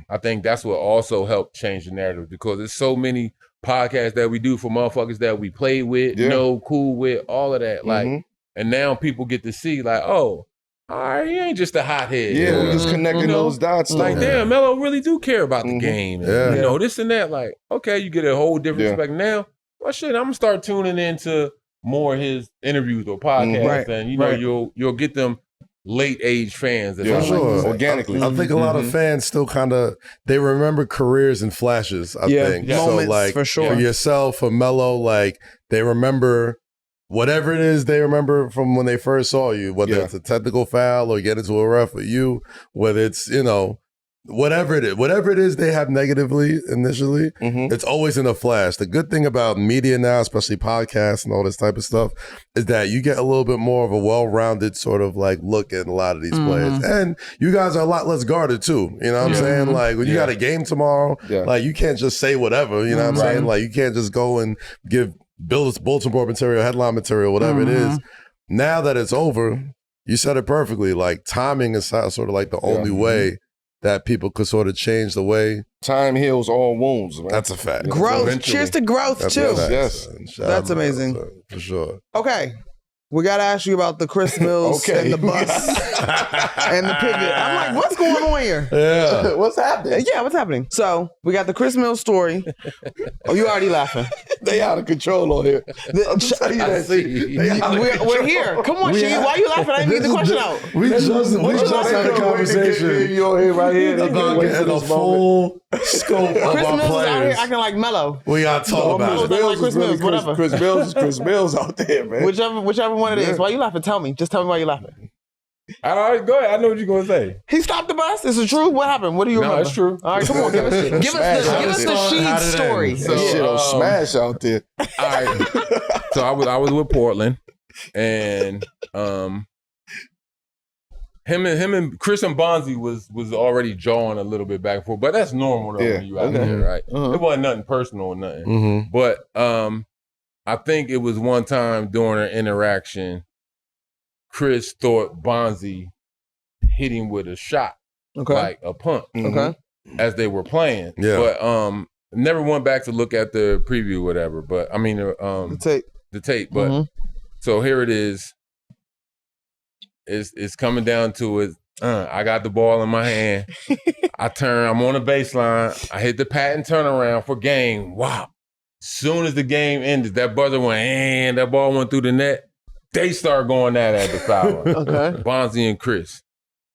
I think that's what also helped change the narrative, because there's so many podcasts that we do for motherfuckers that we play with, know, cool with, all of that. Like, and now people get to see, like, oh, all right, he ain't just a hothead. Yeah, we're just connecting those dots. Like, damn, Melo really do care about the game. And, you know, this and that. Like, okay, you get a whole different perspective. Now, well, shit, I'm going to start tuning into more of his interviews or podcasts. And, you know, you'll get them late age fans. Organically. I think a lot of fans still kind of, they remember careers in flashes, I think. Moments, so, like, for sure. For yourself, for Melo, like, they remember whatever it is they remember from when they first saw you, whether it's a technical foul or get into a ref with you, whether it's, you know, whatever it is they have negatively initially, it's always in a flash. The good thing about media now, especially podcasts and all this type of stuff, is that you get a little bit more of a well-rounded sort of like look at a lot of these players. And you guys are a lot less guarded too. You know what I'm saying? Like when you got a game tomorrow, like you can't just say whatever, you know what I'm saying? Like you can't just go and give bulletin board material, headline material, whatever it is. Now that it's over, you said it perfectly. Like timing is sort of like the only way that people could sort of change the way. Time heals all wounds, man. That's a fact. Growth. Cheers to growth, That's too. a fact, Yes. son. That's amazing. For sure. Okay. We got to ask you about the Chris Mills and the bus and the pivot. I'm like, what's going on here? Yeah. What's happening? Yeah, what's happening? So we got the Chris Mills story. Oh, you already laughing. They out of control on here. I'm just telling you that. We're here. Come on, Sheed. Why you laughing? I didn't get the question out. We just had a conversation You on here right here. about getting a full scope of Chris our Mills is out here players. acting like Melo. We got to talk about it. Like Chris Mills, whatever. Chris Mills is Chris Mills out there, man. Whichever one it is. Why you laughing? Tell me. Just tell me why you laughing. All right, go ahead. I know what you're gonna say. He stopped the bus? Is it true? What happened? What do you remember? No, it's true. All right, come on. Give us the Sheed story. That shit'll smash out there. All right. So I was with Portland, and him and Chris and Bonzi was already jawing a little bit back and forth, but that's normal though when you out there, right? It wasn't nothing personal or nothing. But I think it was one time during an interaction, Chris thought Bonzi hit him with a shot, like a punt, as they were playing. Yeah. But never went back to look at the preview or whatever. But I mean, the tape. But so here it is. It's coming down to it. I got the ball in my hand. I'm on the baseline. I hit the patent turnaround for game. Wow. Soon as the game ended, that buzzer went, and that ball went through the net. They start going at the foul. Bonzi and Chris.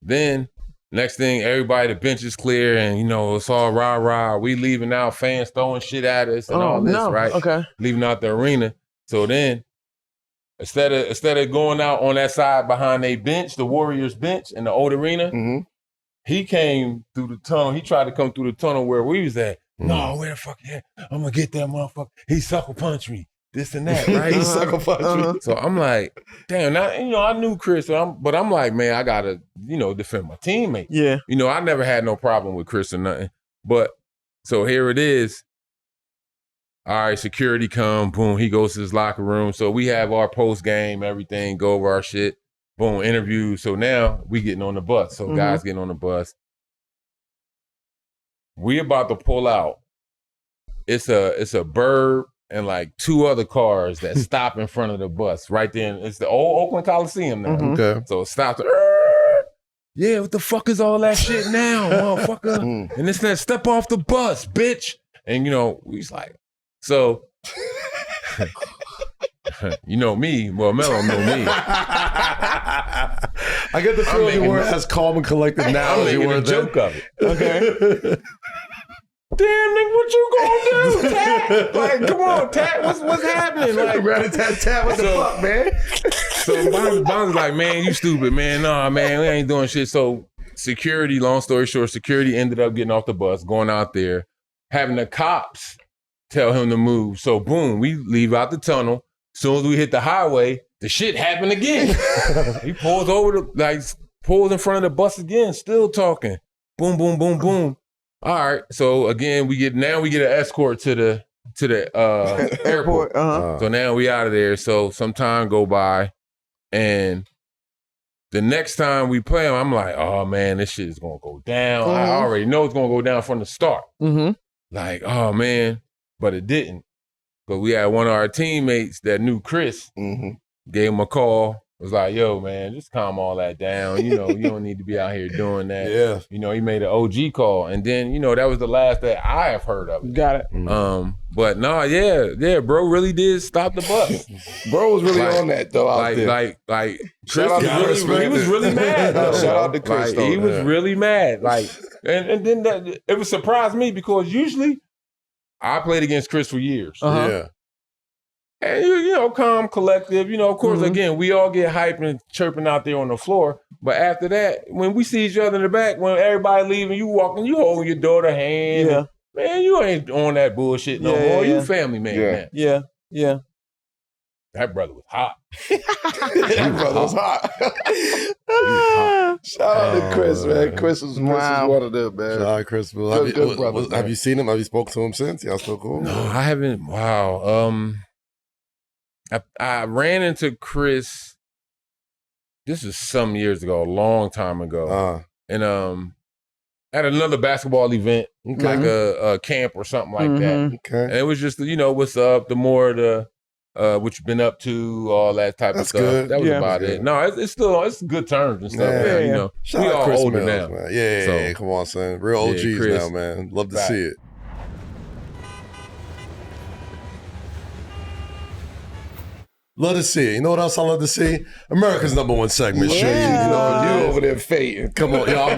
Then, next thing, everybody, the bench is clear, and, it's all rah-rah. We leaving out, fans throwing shit at us and all this, right? Leaving out the arena. So then, instead of going out on that side behind a bench, the Warriors bench in the old arena, he came through the tunnel. He tried to come through the tunnel where we was at. No, where the fuck you at? I'm going to get that motherfucker. He sucker punched me. This and that, right? He sucker punched me. So I'm like, damn, now, I knew Chris, but I'm like, man, I got to, defend my teammate. Yeah. I never had no problem with Chris or nothing. But, so here it is. All right, security come, boom, he goes to his locker room. So we have our post game, everything, go over our shit, boom, interview. So now we getting on the bus. So guys getting on the bus. We about to pull out. It's a Bird and like two other cars that stop in front of the bus right there. It's the old Oakland Coliseum now. Okay. So it stops. Yeah, what the fuck is all that shit now, motherfucker? And it's that step off the bus, bitch. And we was like, so you know me. Well, Melo know me. I get the feeling you weren't as calm and collected now as you were then. Joke of it. Okay. Damn, nigga, what you gonna do, Tat? Like, come on, Tat, what's happening? Like, Tat, what the fuck, man? So Bonzi's like, man, you stupid, man. Nah, man, we ain't doing shit. So security, long story short, security ended up getting off the bus, going out there, having the cops tell him to move. So boom, we leave out the tunnel. As soon as we hit the highway, the shit happened again. He pulls pulls in front of the bus again, still talking. Boom, boom, boom, boom. All right. So again, we get an escort to the airport. So now we out of there. So some time go by, and the next time we play him, I'm like, oh man, this shit is gonna go down. I already know it's gonna go down from the start. Like, oh man, but it didn't. Because we had one of our teammates that knew Chris, gave him a call, was like, yo, man, just calm all that down. You don't need to be out here doing that. Yeah. He made an OG call. And then, that was the last that I have heard of it. Got it. But no, yeah, bro really did stop the bus. Bro was really on that, though, out there. Like Chris was really mad, though. Shout out to Chris, though. He was really mad. Like, and then it would surprise me because usually I played against Chris for years. Yeah. And, calm, collective. Of course, again, we all get hyped and chirping out there on the floor. But after that, when we see each other in the back, when everybody leaving, you walking, you holding your daughter's hand. Yeah. Man, you ain't on that bullshit no more. You family man now. Yeah. That brother was hot. That brother was hot. Shout out to Chris, man. Chris is one of them, man. Shout out to Chris. Have you seen him? Have you spoken to him since? Y'all still cool? No, I haven't. Wow. I ran into Chris. This is some years ago, a long time ago, and at another basketball event, like a camp or something like that. Okay. And it was just, what's up, the more the what you've been up to, all that type of stuff. Good. That was about it. No, it's good terms and stuff. Man, Shout we out all Chris older Mills, now. man. Yeah, come on, son. Real OGs now, man. Love to see it. Love to see it. You know what else I love to see? America's #1 segment, Shady. You know, you over there fading. Come on, y'all.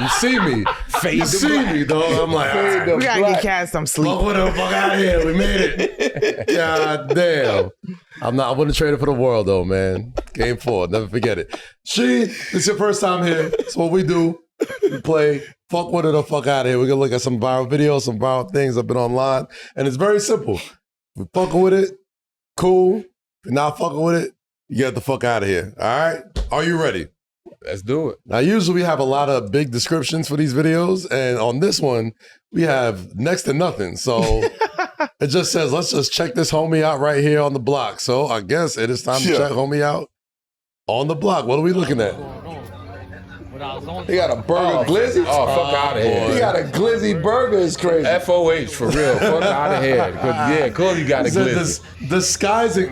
You see me. You see me, dog. I'm like, we gotta get Cass some sleep. Fuck the fuck out of here. We made it. God damn. I wouldn't trade it for the world, though, man. Game 4. Never forget it. Sheed, this is your first time here. So what we do, we play fuck with it or fuck out of here. We're going to look at some viral videos, some viral things that have been online. And it's very simple. If we fucking with it, cool. If you're not fucking with it, you get the fuck out of here. All right? Are you ready? Let's do it. Now, usually we have a lot of big descriptions for these videos. And on this one, we have next to nothing. So it just says, let's just check this homie out right here on the block. So I guess it is time to check homie out on the block. What are we looking at? He got a burger glizzy. Oh, fuck out of here. He got a glizzy burger. Is crazy. FOH for real. Fuck out of here. Cody got a glizzy. He's disguising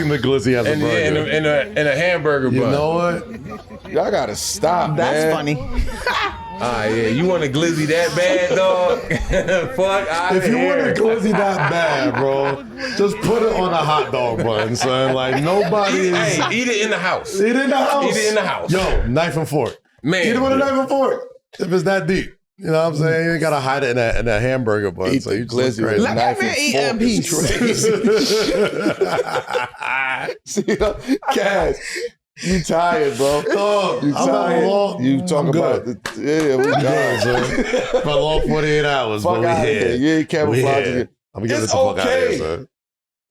the glizzy as a burger. And a hamburger bun. You know what? Y'all gotta stop, That's man. funny. Yeah. You want a glizzy that bad, dog? Fuck out of here. If you want a glizzy that bad, bro, just put it on a hot dog bun, son. Like, nobody is... Hey, eat it in the house. Eat it in the house. Eat it in the house. Yo, knife and fork. Man. Eat it with a knife and fork. If it's that deep. You know what I'm saying? You ain't got to hide it in a hamburger bun. Eat so the you glizzy with a Let that knife man eat in peace. See, Cass, you tired, bro. Oh, You tired. You talking about good. we got son. For a long 48 hours. fuck out of here. You ain't camouflaging. I'm gonna get It's the fuck out of okay. here,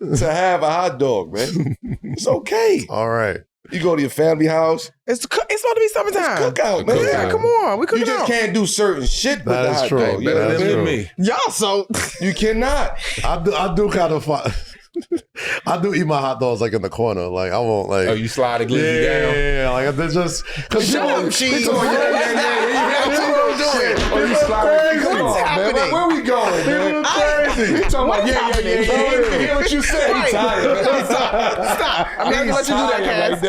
son. To have a hot dog, man. It's okay. All right. You go to your family house. It's about to be summertime. Cookout, man. Yeah, come on. We cooking You just out. can't do certain shit with That the is hot true. dog. You know That what I is mean? true. Me. Y'all so... You cannot. I do kind of I do eat my hot dogs like in the corner. Like I won't like. Oh, you slide a glizzy down? Yeah, like they're just because Shut up, Sheed. Oh, you slide. Come on, man. happening? Where we going, man? crazy. He talking about yeah. You hear what you said? Right. He tired, man. Stop. I'm not gonna let you do that, Cass.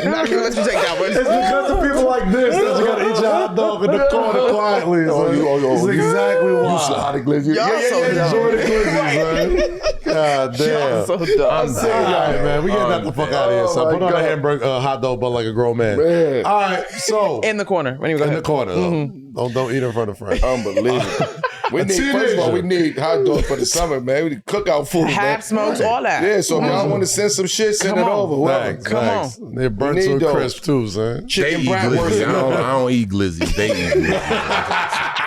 I'm not gonna let you take that one. It's because of people like this that you gotta eat your hot dog in the corner quietly. It's exactly why. You slide a glizzy. Y'all so dumb. Enjoy the glizzy, man. God damn. Y'all so dumb. All right, man. We getting that the fuck out of here. So put on a hamburger, hot dog bun like a grown man. All right, so In the corner. When you go in the ahead. corner. Don't eat in front of friends. Unbelievable. First of all, we need hot dogs for the summer, man. We need cookout food, man. Half smokes, all that. Yeah, so if y'all want to send some shit, send Come it on. over. Whoever. Thanks. They're burnt We to need a those. crisp too, son. They eat Bryant worse glizzy. than I don't eat glizzy. They eat glizzy.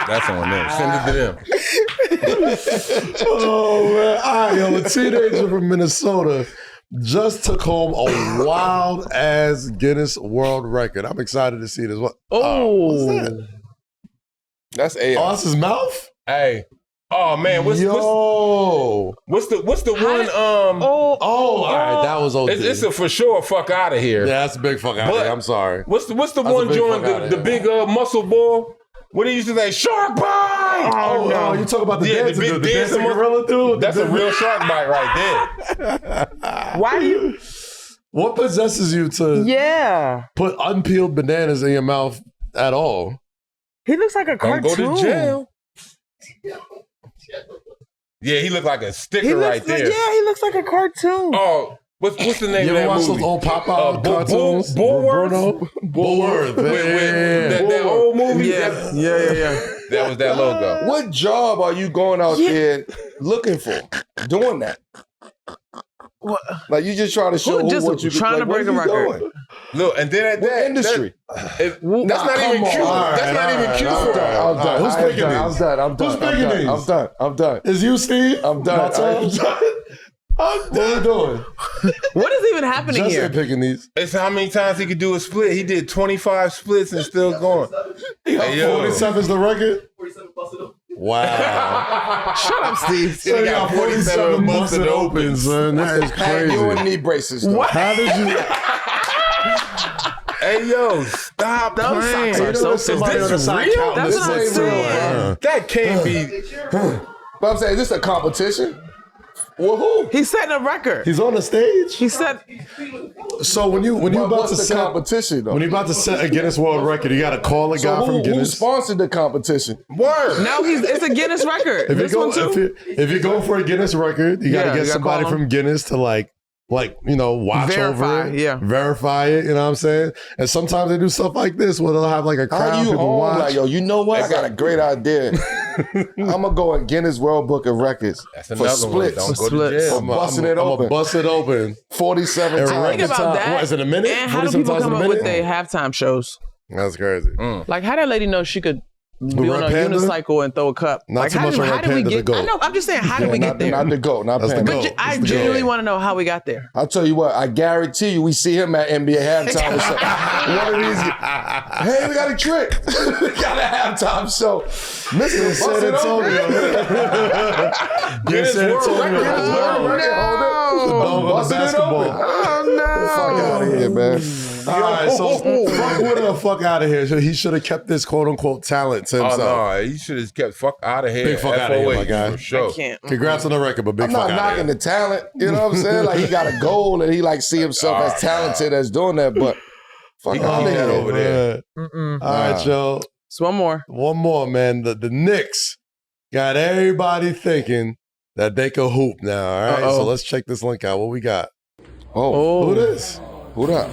That's on them. Send it to them. Oh man! All right, yo, a teenager from Minnesota just took home a wild ass Guinness World Record. I'm excited to see this. What? What's that? That's AI. Oh, that's his mouth. Hey. Oh man, what's the one? All right, that was OD. It's a for sure fuck out of here. Yeah, that's a big fuck out of But- here. I'm sorry. What's the a one big joint? fuck outta The here. big muscle ball. What he used to say? Shark bite. Oh no, you talk about the Yeah, the dancing, big the dancing dancing gorilla dude. That's a real shark bite right there. Why do you? What possesses you to Yeah. put unpeeled bananas in your mouth at all? He looks like a Don't cartoon. go to jail. Yeah, he looked like a sticker He looks right there. he looks like a cartoon. Oh, what's the name You of ever that watch movie? those old Popeye cartoons? Bullworth? Bruno? Bullworth. With that old movie? Yeah. That was that logo. What job are you going out there looking for? Doing that? What? Like you just trying to show who, Just what you trying to like, break what a are you record. doing? Look, and then at What that industry? that's not even cute. That's not even cute. all right. I'm done. Who's picking I'm these? done. I'm done. Who's picking these? I'm done. I'm done. Is you, Steve? I'm done. My turn? I'm done. What are we doing? What is even happening Justin here? picking these. It's how many times he could do a split. He did 25 splits and still going. Hey, yo. 47 is the record? Wow. Shut up, Steve. So you got 47 busted open, son. That is Pat, you crazy. and knee braces. Though. What? How did you? Hey yo, stop Those playing. socks are so Is somebody on the this side real? counting That's this what I'm ain't saying. real. That can't be. But I'm saying, is this a competition? Well, who? He's setting a record. He's on the stage. He said, So when you about What's to the set competition though? when you about to set a Guinness World Record, you got to call a guy so from who Guinness. sponsored the competition? Word. no, it's a Guinness record. If you This go one too? if you go for a Guinness record, you got to Yeah, get you gotta somebody call him. from Guinness to like watch Verify, over it, yeah. verify it. You know what I'm saying? And sometimes they do stuff like this where they'll have like a crowd How you people home? watch. Like, yo, you know what? I got a great idea. I'm gonna go at Guinness World Book of Records That's for another splits. one. Don't go to Splits. jail. I'm busting it I'm open. gonna bust it open. 47 And times. Think record about time. that. What, is it a minute? And how do 47 people times come a up with minute? their halftime shows? That's crazy. Like, how that lady know she could be on Red a Panda? unicycle and throw a cup? Not like, too much on how Red did we Panda, the get? GOAT. I know. I'm just saying, how did we get there? Not the GOAT, not That's the Panda. GOAT. But I It's the genuinely GOAT. want to know how we got there. I'll tell you what, I guarantee you we see him at NBA halftime or something. One of these, hey, we got a trick. We got a halftime show. Mr. San Antonio. Guinness San World Antonio. Record. The basketball. Fuck out of here, man. All right, so fuck with the fuck out of here. So he should have kept this quote unquote talent to Oh himself. no, you should have kept fuck out of here. Big fuck outta here, my FOH, guy. For sure. I can't. Congrats on the record, but big I'm fuck not out knocking of the talent, you know what I'm saying? Like he got a goal and he like see himself as talented as doing that, but fuck He can out of keep that here. over there. Mm-mm. All right, Joe. So one more. One more, man. The Knicks got everybody thinking that they could hoop now. All right, Uh-oh. so let's check this link out. What we got? Oh, Who this? who that?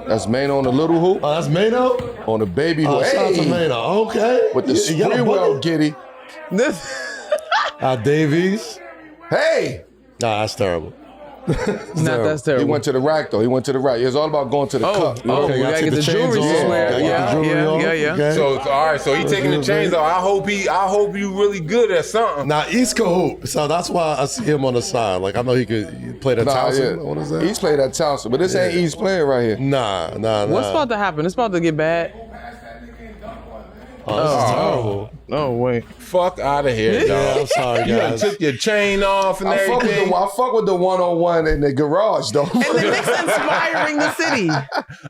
That's Mano on the little hoop, Oh, that's Mano? on the baby hoop. Shout out to Hey, Mano. Okay. with the You got a spree well bucket? giddy. Davies. Hey, Nah, that's terrible. That's terrible. he went to the rack though. He went to the rack. It's all about going to the cup. You know? we gotta take get the chains jewelry off. somewhere. Gotta get Yeah, the jewelry off. yeah. Okay. So all right, so he taking the chains off. I hope you really good at something. Now East could hoop, so that's why I see him on the side. Like I know he could play the Nah, Towson. yeah. What is that? He's played at Towson, but this ain't East playing right here. Nah. What's about to happen? It's about to get bad. Oh, this is terrible. Oh, wait. Fuck out of here, Yeah, dog. I'm sorry, You done guys. took your chain off and I fuck with the 101 in the garage though. And the Knicks inspiring the city.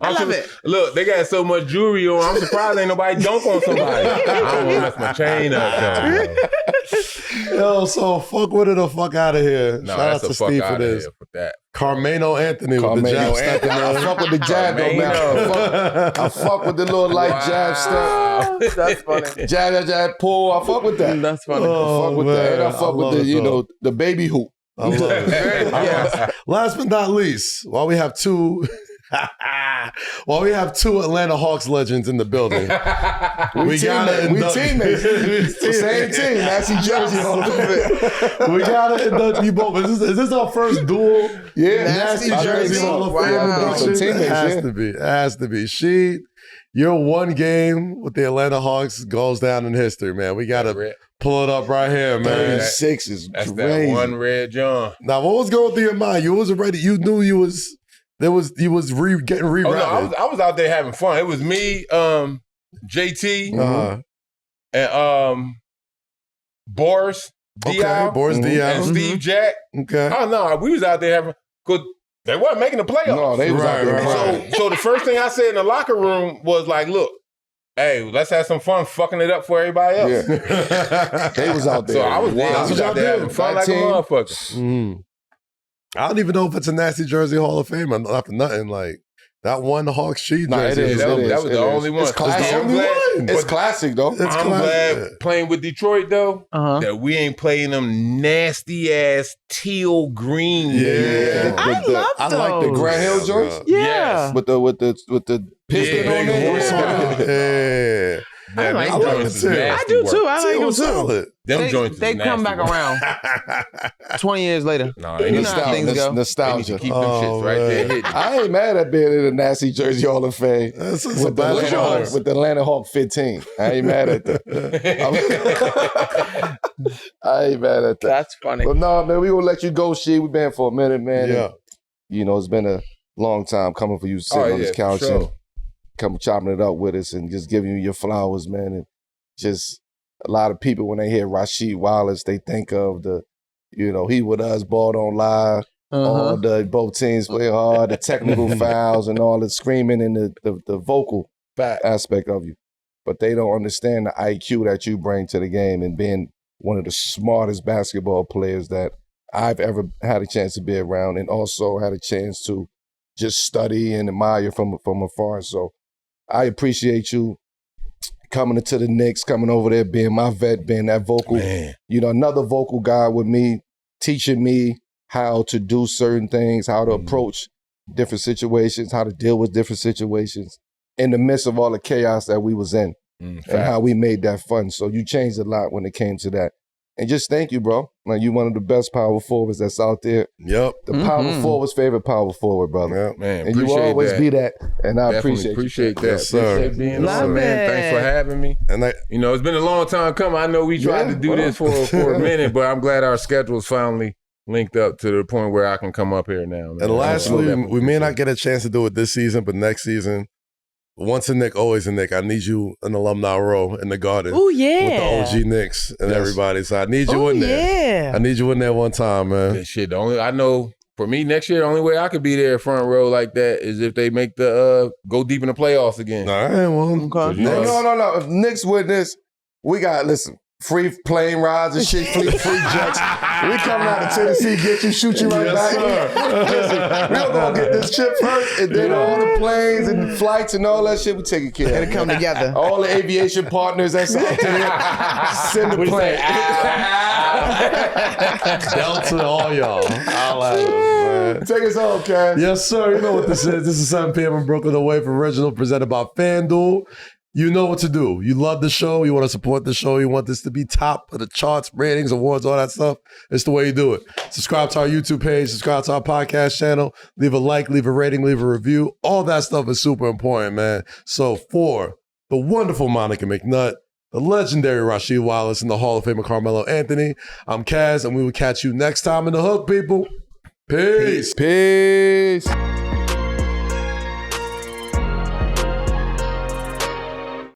I love it. Look, they got so much jewelry on. I'm surprised ain't nobody dunk on somebody. I don't want to mess my chain up, though. Yo, so fuck with it or fuck out of here. No, Shout out that's to a fuck Steve out for of this. here for that. Carmelo Anthony with the jab step in I there. fuck with the jab though, man. I fuck with the little light jab step. That's funny. Jab, pull. I fuck with that. That's funny. Oh, I fuck with that. And I man, fuck with love the, it, you though. know, the baby hoop. I love it. Yes. Last but not least, while we have two Atlanta Hawks legends in the building, we teammates. Same team. Nazi jersey on the we gotta induct you both. Is this our first dual? Yeah, Nasty Nasty jersey. jersey. Hall of Wow. Fame Some induction? teammates, It has yeah. to be. It has to be. Sheed, your one game with the Atlanta Hawks goes down in history, man. We gotta pull it up right here, man. 36 is That's crazy. that one red John. Now, what was going through your mind? You wasn't ready. You knew you was getting rerouted. Oh, no, I was out there having fun. It was me, JT, and Boris Diaw, Okay, Boris Diaw. and Steve Jack. Okay. Oh no, we was out there having good. They weren't making the playoffs. No, they was out there. Right. So the first thing I said in the locker room was like, "Look, hey, let's have some fun fucking it up for everybody else." Yeah. They was out there. So I was there. I That's was what out y'all there did. having fun like a 19. motherfucker. Mm. I don't even know if it's a Nasty Jersey Hall of Fame or not for nothing. Like that one Hawks Sheed Nah, it jersey. is. That It was, is. that was It the is. only one. It's classic. I'm glad, It's classic though. It's I'm classic. glad playing with Detroit though that we ain't playing them nasty ass teal green. Yeah. I With the- love I like the those. Grant Hill joints Yeah. Yes. with the piston Yeah, on big there. horse on Yeah. Yeah. Yeah, like them that. joints is I nasty I do work. too. I like Teal them was too. solid. Them joints They is come nasty back work. around 20 years later. No, they You need know to how keep, things go. they need to Nostalgia. keep them Oh, shits right there man. hitting. I ain't mad at being in the Nasty Jersey Hall of Fame That's a with the, bad Atlanta choice. Hawk, with the Atlanta Hawk 15. I ain't mad at that. I ain't mad at that. That's funny. But no, man, we gonna let you go, Sheed. We've been for a minute, man. Yeah. And, you know, it's been a long time coming for you sitting on this for couch sure. and come chopping it up with us and just giving you your flowers, man. And just a lot of people, when they hear Rasheed Wallace, they think of the, he with us, ball don't lie, all the both teams play hard, the technical fouls and all the screaming and the vocal aspect of you. But they don't understand the IQ that you bring to the game and being one of the smartest basketball players that I've ever had a chance to be around, and also had a chance to just study and admire from afar. So I appreciate you coming into the Knicks, coming over there, being my vet, being that vocal, another vocal guy with me, teaching me how to do certain things, how to approach different situations, how to deal with different situations in the midst of all the chaos that we was in, and how we made that fun. So you changed a lot when it came to that. And just thank you, bro. Like, you one of the best power forwards that's out there. Yep. The power forward's favorite power forward, brother. Yep. Man, and you always be that. And I Definitely appreciate that. Yes, sir. Appreciate being on, man. Thanks for having me. And it's been a long time coming. I know we tried to do this for a minute, but I'm glad our schedules finally linked up to the point where I can come up here now, man. And lastly, we may not get a chance to do it this season, but next season, once a Knick, always a Knick. I need you in alumni row in the Garden. Oh, yeah. With the OG Knicks and everybody. So I need you in there. Yeah. I need you in there one time, man. Yeah, shit, I know for me next year, the only way I could be there front row like that is if they make the go deep in the playoffs again. All right, well. No. If Knicks win this, we got, free plane rides and shit, free jets. We coming out of Tennessee, get you, shoot you right back. Listen, we're going to get this trip first, and then all the planes and flights and all that shit, we taking care of. It'll come together. All the aviation partners that's out there, send the plane. Delta, all y'all. I'll have it, man. Take us home, Cass. Yes, sir. You know what this is. This is 7 p.m. in Brooklyn, the Wave Original, presented by FanDuel. You know what to do. You love the show. You want to support the show. You want this to be top of the charts, ratings, awards, all that stuff. It's the way you do it. Subscribe to our YouTube page. Subscribe to our podcast channel. Leave a like, leave a rating, leave a review. All that stuff is super important, man. So for the wonderful Monica McNutt, the legendary Rasheed Wallace, and the Hall of Famer Carmelo Anthony, I'm Kaz, and we will catch you next time in the Hook, people. Peace. Peace.